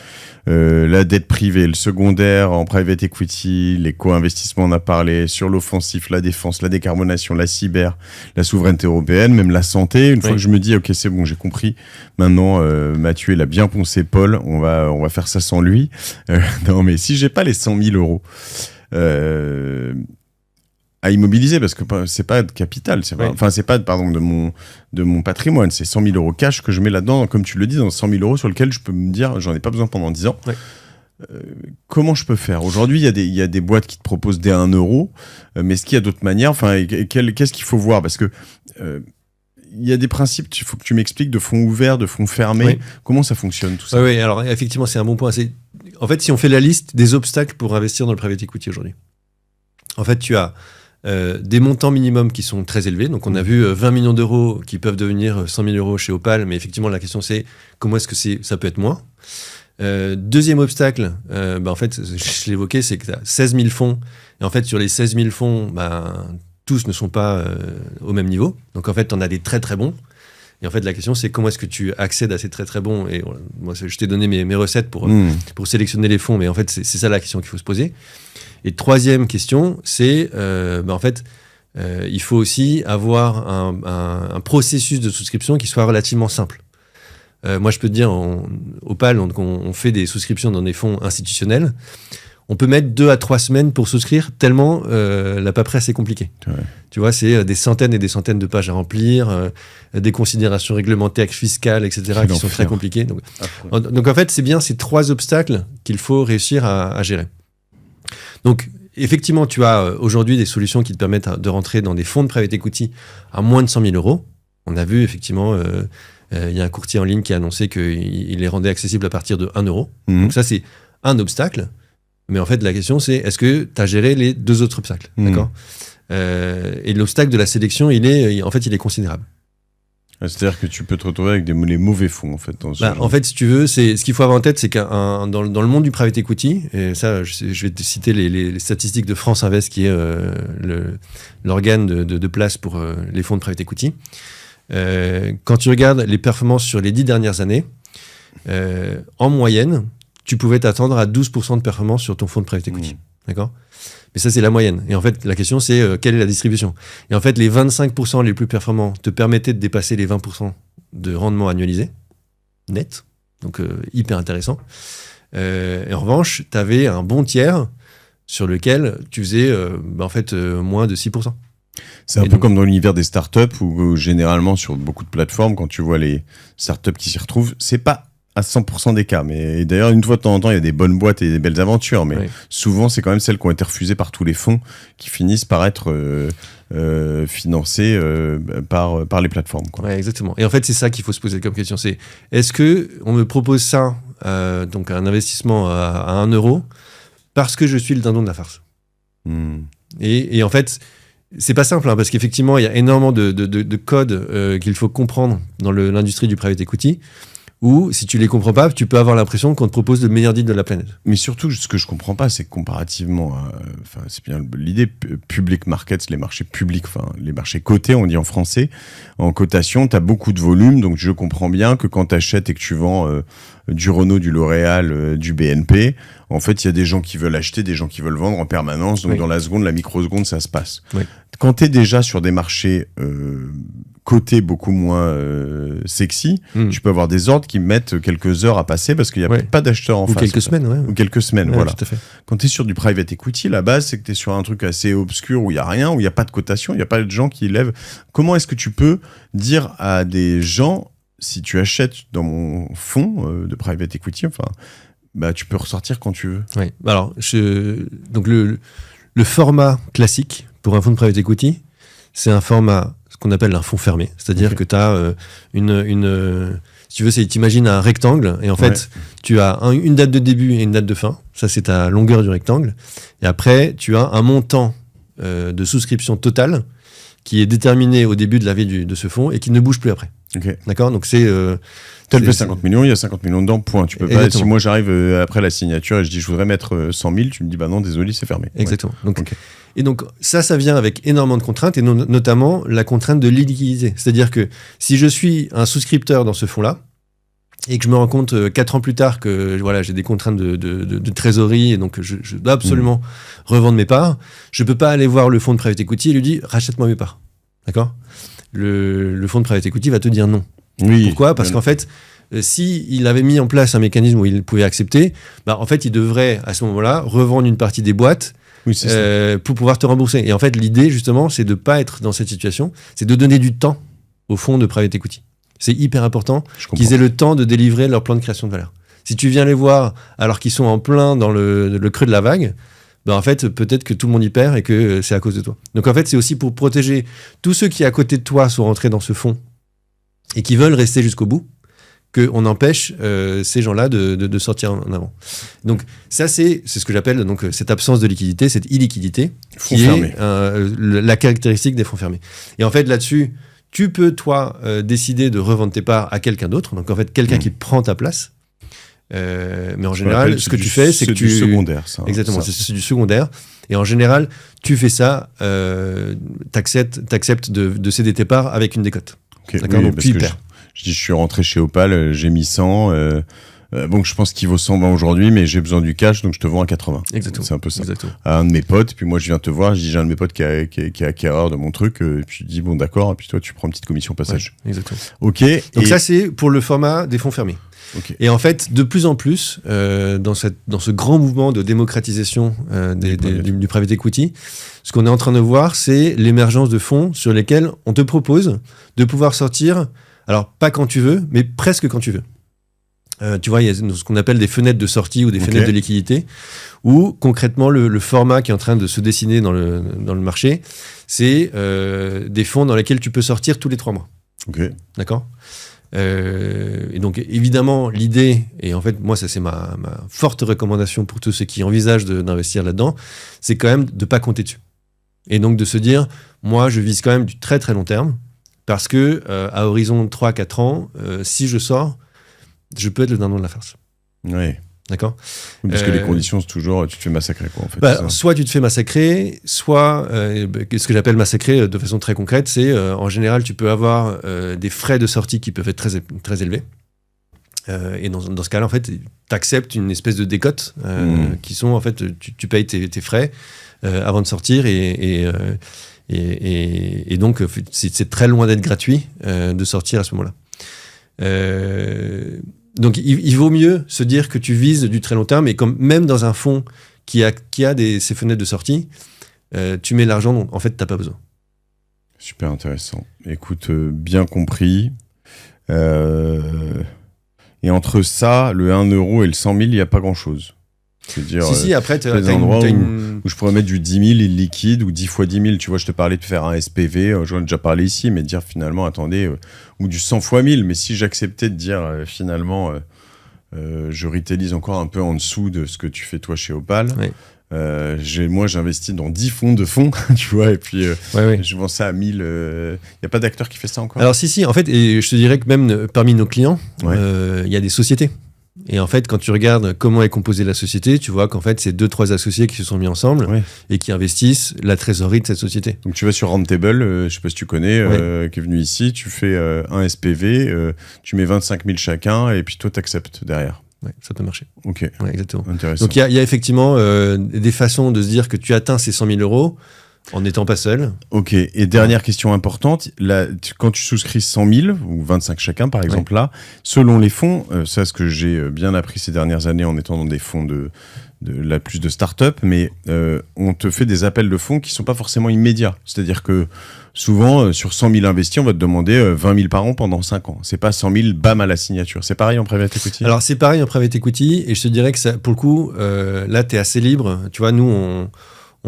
la dette privée, le secondaire en private equity, les co-investissements, on a parlé, sur l'offensif, la défense, la décarbonation, la cyber, la souveraineté européenne, même la santé. Une fois que je me dis, ok, c'est bon, j'ai compris. Maintenant, Mathieu, il a bien poncé Paul. On va faire ça sans lui. Non, mais si j'ai pas les 100 000 € à immobiliser, parce que c'est pas de capital, c'est pas de mon patrimoine, c'est 100 000 € cash que je mets là-dedans, comme tu le dis, dans 100 000 € sur lequel je peux me dire j'en ai pas besoin pendant 10 ans. Comment je peux faire? Aujourd'hui, il y a des boîtes qui te proposent des 1 €, mais est-ce qu'il y a d'autres manières? Enfin, qu'est-ce qu'il faut voir? Parce que il y a des principes, il faut que tu m'expliques, de fonds ouverts, de fonds fermés. Comment ça fonctionne tout ça? Oui, alors effectivement, c'est un bon point. En fait, si on fait la liste des obstacles pour investir dans le private equity aujourd'hui, en fait, tu as des montants minimums qui sont très élevés. Donc, on a vu 20 millions d'euros qui peuvent devenir 100 000 € chez Opale, mais effectivement, la question, c'est comment est-ce que ça peut être moins? Deuxième obstacle, en fait, je l'évoquais, c'est que tu as 16 000 fonds. Et en fait, sur les 16 000 fonds, tous ne sont pas au même niveau. Donc, en fait, tu en as des très, très bons. Et en fait, la question, c'est comment est-ce que tu accèdes à ces très, très bons. Et moi, je t'ai donné mes recettes pour sélectionner les fonds. Mais en fait, c'est ça la question qu'il faut se poser. Et troisième question, c'est, en fait, il faut aussi avoir un processus de souscription qui soit relativement simple. Moi, je peux te dire, Opale, on fait des souscriptions dans des fonds institutionnels. On peut mettre 2 à 3 semaines pour souscrire, tellement la paperasse est compliquée. Ouais. Tu vois, c'est des centaines et des centaines de pages à remplir, des considérations réglementaires, fiscales, etc., qui sont très compliquées. Donc, en fait, c'est bien ces 3 obstacles qu'il faut réussir à gérer. Donc, effectivement, tu as aujourd'hui des solutions qui te permettent de rentrer dans des fonds de private equity à moins de 100 000 €. On a vu, effectivement, il y a un courtier en ligne qui a annoncé qu'il les rendait accessibles à partir de 1 €. Donc ça, c'est un obstacle. Mais en fait, la question, c'est est-ce que tu as géré les 2 autres obstacles, d'accord? Et l'obstacle de la sélection, il est considérable. C'est-à-dire que tu peux te retrouver avec les mauvais fonds, en fait. En fait, si tu veux, ce qu'il faut avoir en tête, c'est que dans le monde du private equity, et ça, je vais te citer les statistiques de France Invest, qui est l'organe de place pour les fonds de private equity. Quand tu regardes les performances sur les 10 dernières années, en moyenne, tu pouvais t'attendre à 12% de performance sur ton fonds de private equity. D'accord? Mais ça, c'est la moyenne. Et en fait, la question, c'est quelle est la distribution? Et en fait, les 25% les plus performants te permettaient de dépasser les 20% de rendement annualisé, net. Donc, hyper intéressant. Et en revanche, tu avais un bon tiers sur lequel tu faisais moins de 6%. C'est un peu comme dans l'univers des startups où généralement, sur beaucoup de plateformes, quand tu vois les startups qui s'y retrouvent, c'est pas à 100% des cas. Mais d'ailleurs, une fois de temps en temps, il y a des bonnes boîtes et des belles aventures. Mais souvent, c'est quand même celles qui ont été refusées par tous les fonds qui finissent par être financées par les plateformes. Quoi. Ouais, exactement. Et en fait, c'est ça qu'il faut se poser comme question. C'est est-ce qu'on me propose ça, donc un investissement à 1 €, parce que je suis le dindon de la farce. Et en fait, c'est pas simple, parce qu'effectivement, il y a énormément de codes qu'il faut comprendre dans l'industrie du private equity, où si tu les comprends pas, tu peux avoir l'impression qu'on te propose le meilleur deal de la planète. Mais surtout, ce que je comprends pas, c'est que comparativement c'est bien l'idée public markets, les marchés publics, les marchés cotés, on dit en français, en cotation, tu as beaucoup de volume, donc je comprends bien que quand tu achètes et que tu vends du Renault, du L'Oréal, du BNP, en fait, il y a des gens qui veulent acheter, des gens qui veulent vendre en permanence, donc dans la seconde, la microseconde, ça se passe. Oui. Quand tu es déjà sur des marchés cotés beaucoup moins sexy, tu peux avoir des ordres qui mettent quelques heures à passer parce qu'il n'y a pas d'acheteurs en face. Quelques semaines, Ou quelques semaines, voilà. Tout à fait. Quand tu es sur du private equity, la base, c'est que tu es sur un truc assez obscur où il n'y a rien, où il n'y a pas de cotation, il n'y a pas de gens qui lèvent. Comment est-ce que tu peux dire à des gens, si tu achètes dans mon fonds de private equity, tu peux ressortir quand tu veux. Oui. Alors, donc le format classique pour un fonds de private equity, c'est un format, ce qu'on appelle un fonds fermé. C'est-à-dire que tu as si tu veux, t'imagines un rectangle et en fait, tu as une date de début et une date de fin. Ça, c'est ta longueur du rectangle. Et après, tu as un montant de souscription totale qui est déterminé au début de la vie de ce fonds et qui ne bouge plus après. Okay. D'accord ? Donc, c'est... tu as levé 50 millions, il y a 50 millions dedans, point. Tu peux pas, si moi j'arrive après la signature et je dis je voudrais mettre 100 000, tu me dis non, désolé, c'est fermé. Exactement. Donc, et donc, ça vient avec énormément de contraintes et notamment la contrainte de l'illiquidité. C'est-à-dire que si je suis un souscripteur dans ce fonds-là et que je me rends compte 4 ans plus tard que j'ai des contraintes de trésorerie et donc je dois absolument revendre mes parts, je peux pas aller voir le fonds de private equity et lui dire rachète-moi mes parts. D'accord ? Le fonds de private equity va te dire non. Oui. Pourquoi ? Parce qu'en fait, s'il avait mis en place un mécanisme où il pouvait accepter, en fait, il devrait, à ce moment-là, revendre une partie des boîtes pour pouvoir te rembourser. Et en fait, l'idée, justement, c'est de ne pas être dans cette situation, c'est de donner du temps aux fonds de private equity. C'est hyper important qu'ils aient le temps de délivrer leur plan de création de valeur. Si tu viens les voir alors qu'ils sont en plein dans le creux de la vague, en fait, peut-être que tout le monde y perd et que c'est à cause de toi. Donc, en fait, c'est aussi pour protéger tous ceux qui, à côté de toi, sont rentrés dans ce fonds et qui veulent rester jusqu'au bout, qu'on empêche ces gens-là de sortir en avant. Donc, ça, c'est ce que j'appelle donc, cette absence de liquidité, cette illiquidité, qui est la caractéristique des fonds fermés. Et en fait, là-dessus, tu peux, toi, décider de revendre tes parts à quelqu'un d'autre, donc en fait, quelqu'un qui prend ta place. Mais en général, ce que tu fais, c'est que tu... C'est du secondaire, ça. Exactement, c'est du secondaire. Et en général, tu fais ça, t'acceptes de céder tes parts avec une décote. Okay, d'accord, donc tu y perds. Je suis rentré chez Opal, j'ai mis 100. Je pense qu'il vaut 120 aujourd'hui, mais j'ai besoin du cash, donc je te vends à 80. Exactement. C'est un peu ça. Exactement. À un de mes potes, puis moi je viens te voir, je dis j'ai un de mes potes qui est acquéreur de mon truc, et puis je dis bon d'accord, et puis toi tu prends une petite commission au passage. Ouais, exactement. Ok. Donc ça c'est pour le format des fonds fermés. Okay. Et en fait, de plus en plus, dans ce grand mouvement de démocratisation du private equity, ce qu'on est en train de voir, c'est l'émergence de fonds sur lesquels on te propose de pouvoir sortir, alors pas quand tu veux, mais presque quand tu veux. Tu vois, il y a ce qu'on appelle des fenêtres de sortie ou des fenêtres de liquidité, où concrètement le format qui est en train de se dessiner dans le marché, c'est des fonds dans lesquels tu peux sortir tous les 3 mois. Okay. D'accord ? Et donc évidemment l'idée, et en fait moi ça c'est ma forte recommandation pour tous ceux qui envisagent d'investir là-dedans, c'est quand même de ne pas compter dessus. Et donc de se dire, moi je vise quand même du très très long terme, parce que à horizon 3-4 ans, si je sors, je peux être le dindon de la farce. Oui. D'accord ? Oui, parce que les conditions, c'est toujours, tu te fais massacrer, quoi, en fait. Soit tu te fais massacrer, soit, ce que j'appelle massacrer de façon très concrète, c'est, en général, tu peux avoir des frais de sortie qui peuvent être très, très élevés. Et dans ce cas-là, en fait, tu acceptes une espèce de décote qui sont, en fait, tu payes tes frais avant de sortir et donc, c'est très loin d'être gratuit de sortir à ce moment-là. Donc, il vaut mieux se dire que tu vises du très long terme, et comme même dans un fonds qui a ces fenêtres de sortie, tu mets l'argent dont en fait t'as pas besoin. Super intéressant. Écoute, bien compris. Et entre ça, le 1 euro et le 100 000, il n'y a pas grand-chose. C'est-à-dire, si, après, tu as des endroits où je pourrais mettre du 10 000 illiquide ou 10 fois 10 000. Tu vois, je te parlais de faire un SPV, j'en ai déjà parlé ici, mais de dire finalement, attendez, ou du 100 fois 1000. Mais si j'acceptais de dire finalement je retailise encore un peu en dessous de ce que tu fais toi chez Opal. Ouais. Moi, j'investis dans 10 fonds de fonds, tu vois, et puis je vends ça à 1000. Il n'y a pas d'acteur qui fait ça encore? Alors si, en fait, et je te dirais que même parmi nos clients, il y a des sociétés. Et en fait, quand tu regardes comment est composée la société, tu vois qu'en fait, c'est 2-3 associés qui se sont mis ensemble et qui investissent la trésorerie de cette société. Donc tu vas sur Roundtable, je ne sais pas si tu connais, qui est venu ici, tu fais un SPV, tu mets 25 000 chacun, et puis toi, tu acceptes derrière. Ouais, ça peut marcher. Ok. Ouais, exactement. Intéressant. Donc il y a effectivement des façons de se dire que tu atteins ces 100 000 euros en n'étant pas seul. Ok. Et dernière question importante, là, quand tu souscris 100 000 ou 25 chacun, par exemple, là, selon les fonds, ça, ce que j'ai bien appris ces dernières années en étant dans des fonds de plus de start-up, mais on te fait des appels de fonds qui sont pas forcément immédiats. C'est-à-dire que souvent, sur 100 000 investis, on va te demander 20 000 par an pendant 5 ans. C'est pas 100 000, bam, à la signature. C'est pareil en private equity? Alors, c'est pareil en private equity, et je te dirais que ça, pour le coup, là, tu es assez libre. Tu vois, nous,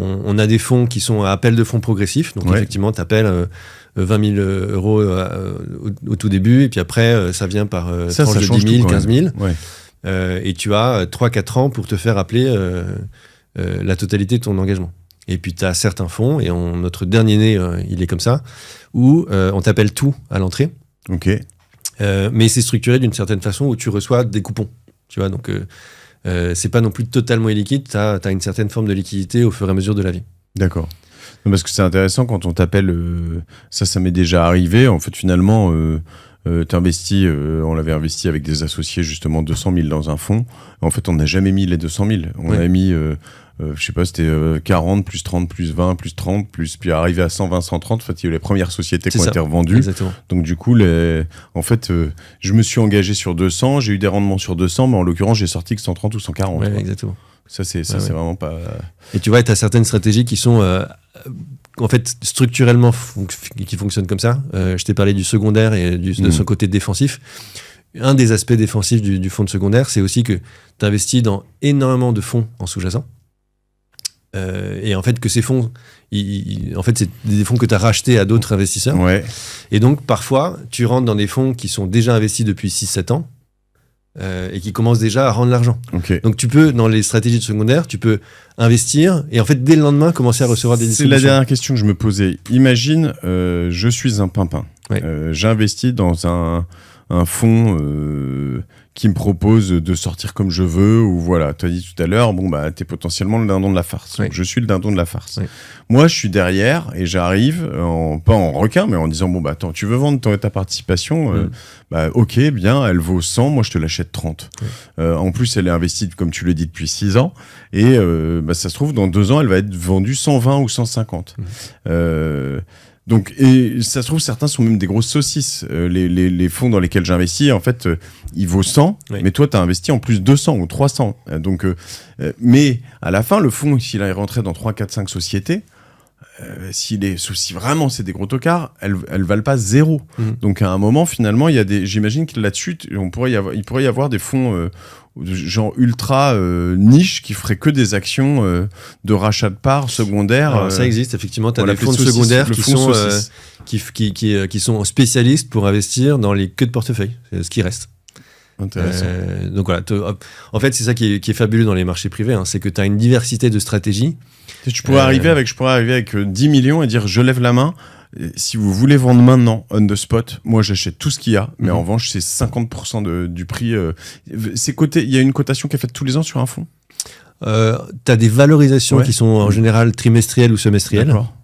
on a des fonds qui sont à appel de fonds progressifs. Donc, effectivement, tu appelles 20 000 euros au tout début, et puis après, ça vient par tranche de 10 000, 15 000. Et tu as 3-4 ans pour te faire appeler la totalité de ton engagement. Et puis tu as certains fonds, et notre dernier né, il est comme ça, où on t'appelle tout à l'entrée. Ok. Mais c'est structuré d'une certaine façon où tu reçois des coupons. Tu vois, donc c'est pas non plus totalement illiquide, tu as une certaine forme de liquidité au fur et à mesure de la vie. D'accord. Non, parce que c'est intéressant quand on t'appelle, ça m'est déjà arrivé, en fait finalement... t'investis, on l'avait investi avec des associés justement 200 000 dans un fonds. En fait, on n'a jamais mis les 200 000. On a mis, je sais pas, c'était 40 plus 30 plus 20 plus 30 puis arrivé à 120, 130. En fait, il y a eu les premières sociétés qui ont été revendues. Exactement. Donc du coup, en fait, je me suis engagé sur 200, j'ai eu des rendements sur 200, mais en l'occurrence, j'ai sorti que 130 ou 140. Ouais, exactement. Ça, c'est vraiment pas... Et tu vois, tu as certaines stratégies qui sont... en fait, structurellement, qui fonctionnent comme ça. Je t'ai parlé du secondaire et de son côté défensif. Un des aspects défensifs du fonds de secondaire, c'est aussi que tu investis dans énormément de fonds en sous-jacent. Et en fait, que ces fonds, en fait, c'est des fonds que tu as rachetés à d'autres investisseurs. Ouais. Et donc, parfois, tu rentres dans des fonds qui sont déjà investis depuis 6-7 ans. Et qui commencent déjà à rendre l'argent. Okay. Donc tu peux, dans les stratégies de secondaire, tu peux investir et en fait dès le lendemain commencer à recevoir des distributions. C'est la dernière question que je me posais. Imagine, je suis un pimpin. J'investis dans un fonds qui me propose de sortir comme je veux, ou voilà, tu as dit tout à l'heure, bon bah t'es potentiellement le dindon de la farce. Donc, je suis le dindon de la farce. Moi je suis derrière et j'arrive, pas en requin, mais en disant bon bah attends, tu veux vendre ta participation, bah ok, bien, elle vaut 100, moi je te l'achète 30. En plus elle est investie, comme tu le dis, depuis 6 ans, et bah, ça se trouve dans 2 ans elle va être vendue 120 ou 150. Donc, et ça se trouve, certains sont même des grosses saucisses. Les fonds dans lesquels j'investis, en fait, il vaut 100, mais toi, tu as investi en plus 200 ou 300. Donc, mais à la fin, le fonds, s'il est rentré dans 3, 4, 5 sociétés, si vraiment c'est des gros tocards, elles valent pas 0. Donc, à un moment, finalement, j'imagine que là-dessus, il pourrait y avoir des fonds genre ultra niche qui ferait que des actions de rachat de parts secondaires. Alors, ça existe effectivement. Tu as des fonds de secondaires qui sont spécialistes pour investir dans les queues de portefeuille. C'est ce qui reste. Intéressant. Donc voilà. En fait, c'est ça qui est fabuleux dans les marchés privés. C'est que tu as une diversité de stratégies. Je pourrais arriver avec 10 millions et dire je lève la main. Si vous voulez vendre maintenant on the spot, moi j'achète tout ce qu'il y a, mais en revanche c'est 50% du prix. Il y a une cotation qui est faite tous les ans sur un fonds. T'as des valorisations qui sont en général trimestrielles ou semestrielles. D'accord.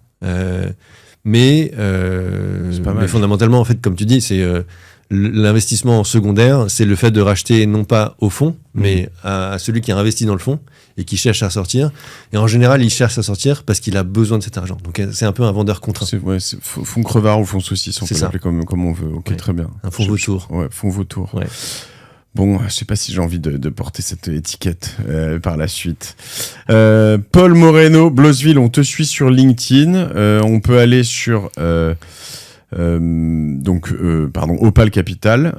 Mais mal. Fondamentalement, en fait, comme tu dis, c'est l'investissement en secondaire, c'est le fait de racheter non pas au fond, mais à celui qui a investi dans le fond et qui cherche à sortir. Et en général, il cherche à sortir parce qu'il a besoin de cet argent. Donc c'est un peu un vendeur contraint. C'est fonds crevard ou fonds saucisse, on peut l'appeler comme on veut. Ok, très bien. Un fonds vautour. Ouais, fonds vautour. Ouais. Bon, je sais pas si j'ai envie de porter cette étiquette par la suite. Paul Moreno, Blosville, on te suit sur LinkedIn. On peut aller sur Opal Capital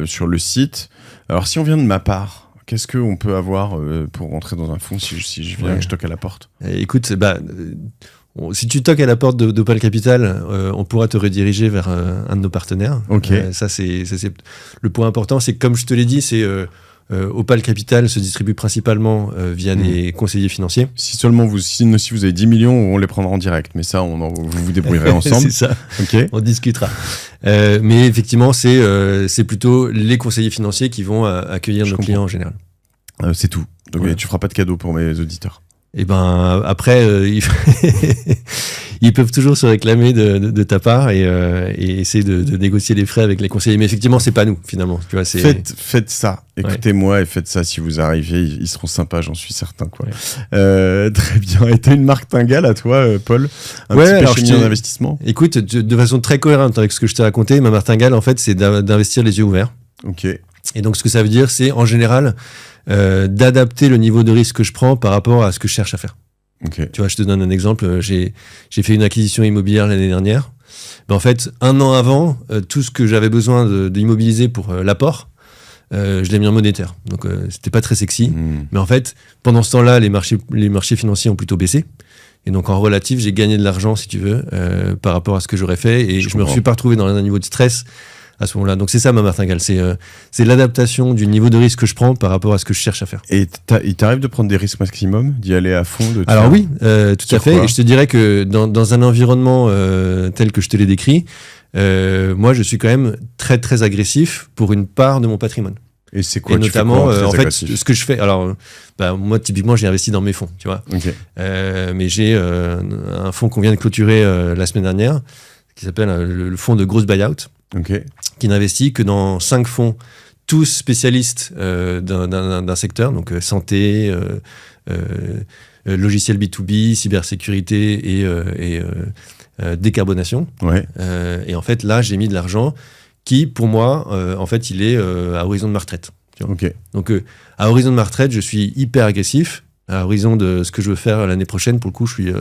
sur le site. Alors si on vient de ma part, qu'est-ce qu'on peut avoir pour rentrer dans un fonds si je viens et que je toque à la porte? Écoute, Si tu toques à la porte d'Opal Capital, on pourra te rediriger vers un de nos partenaires. Ok. Ça, c'est le point important. C'est que, comme je te l'ai dit, Opal Capital se distribue principalement via des conseillers financiers. Si seulement si vous avez 10 millions, on les prendra en direct. Mais ça, vous vous débrouillerez ensemble. C'est ça. Ok. On discutera. Mais effectivement, c'est plutôt les conseillers financiers qui vont accueillir nos clients en général. C'est tout. Donc tu feras pas de cadeau pour mes auditeurs. Et ben après, ils peuvent toujours se réclamer de ta part et essayer de négocier les frais avec les conseillers. Mais effectivement, c'est pas nous finalement. Tu vois, faites ça. Écoutez-moi et faites ça si vous arrivez. Ils seront sympas, j'en suis certain. Quoi. Ouais. Très bien. Et t'as une martingale à toi, Paul, un petit péché d'investissement. Écoute, de façon très cohérente avec ce que je t'ai raconté, ma martingale, en fait, c'est d'investir les yeux ouverts. Ok. Et donc, ce que ça veut dire, c'est en général d'adapter le niveau de risque que je prends par rapport à ce que je cherche à faire. Okay. Tu vois, je te donne un exemple. J'ai fait une acquisition immobilière l'année dernière. Ben, en fait, 1 an avant, tout ce que j'avais besoin d'immobiliser pour l'apport, je l'ai mis en monétaire. Donc, c'était pas très sexy. Mais en fait, pendant ce temps-là, les marchés financiers ont plutôt baissé. Et donc, en relatif, j'ai gagné de l'argent, si tu veux, par rapport à ce que j'aurais fait. Et je me suis pas retrouvé dans un niveau de stress à ce moment-là. Donc c'est ça ma martingale, c'est l'adaptation du niveau de risque que je prends par rapport à ce que je cherche à faire. Et il t'arrive de prendre des risques maximum, d'y aller à fond Alors oui, tout à fait. Et je te dirais que dans un environnement tel que je te l'ai décrit, moi je suis quand même très très agressif pour une part de mon patrimoine. Et c'est quoi? Et notamment, en fait, ce que je fais. Alors, moi typiquement, j'ai investi dans mes fonds, tu vois. Okay. Mais j'ai un fonds qu'on vient de clôturer la semaine dernière, qui s'appelle le fonds de grosse buyout. Okay. Qui n'investit que dans 5 fonds, tous spécialistes d'un secteur, donc santé, logiciel B2B, cybersécurité et décarbonation. Ouais. Et en fait, là, j'ai mis de l'argent qui, pour moi, en fait, il est à horizon de ma retraite. Tu vois. Okay. Donc, à horizon de ma retraite, je suis hyper agressif. À horizon de ce que je veux faire l'année prochaine, pour le coup, je suis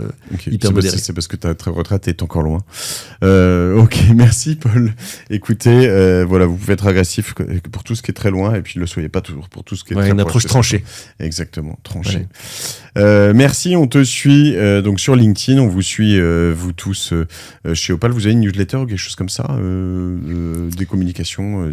hyper modéré. C'est parce que ta retraite est encore loin. Ok, merci Paul. Écoutez, voilà, vous pouvez être agressif pour tout ce qui est très loin et puis ne le soyez pas toujours pour tout ce qui est très proche. Une approche tranchée. Exactement, tranchée. Ouais. Merci, on te suit donc sur LinkedIn, on vous suit vous tous chez Opal. Vous avez une newsletter ou quelque chose comme ça, des communications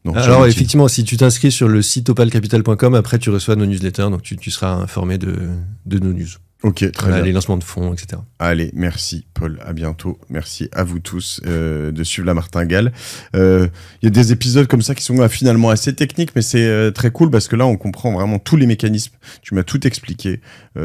Non, alors effectivement, si tu t'inscris sur le site opalcapital.com, après tu reçois nos newsletters, donc tu seras informé de nos news. Ok, très bien. Les lancements de fonds, etc. Allez, merci Paul, à bientôt. Merci à vous tous de suivre la martingale. Il y a des épisodes comme ça qui sont finalement assez techniques, mais c'est très cool parce que là, on comprend vraiment tous les mécanismes. Tu m'as tout expliqué,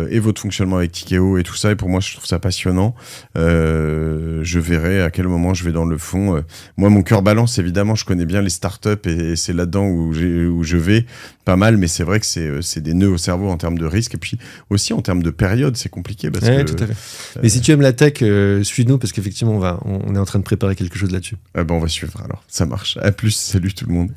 et votre fonctionnement avec Tikeo et tout ça, et pour moi, je trouve ça passionnant. Je verrai à quel moment je vais dans le fond. Moi, mon cœur balance, évidemment, je connais bien les startups et c'est là-dedans où je vais pas mal, mais c'est vrai que c'est des nœuds au cerveau en termes de risque et puis aussi en termes de période, c'est compliqué. Parce que, tout à fait. Mais si tu aimes la tech, suis-nous parce qu'effectivement, on est en train de préparer quelque chose là-dessus. On va suivre alors, ça marche. À plus, salut tout le monde.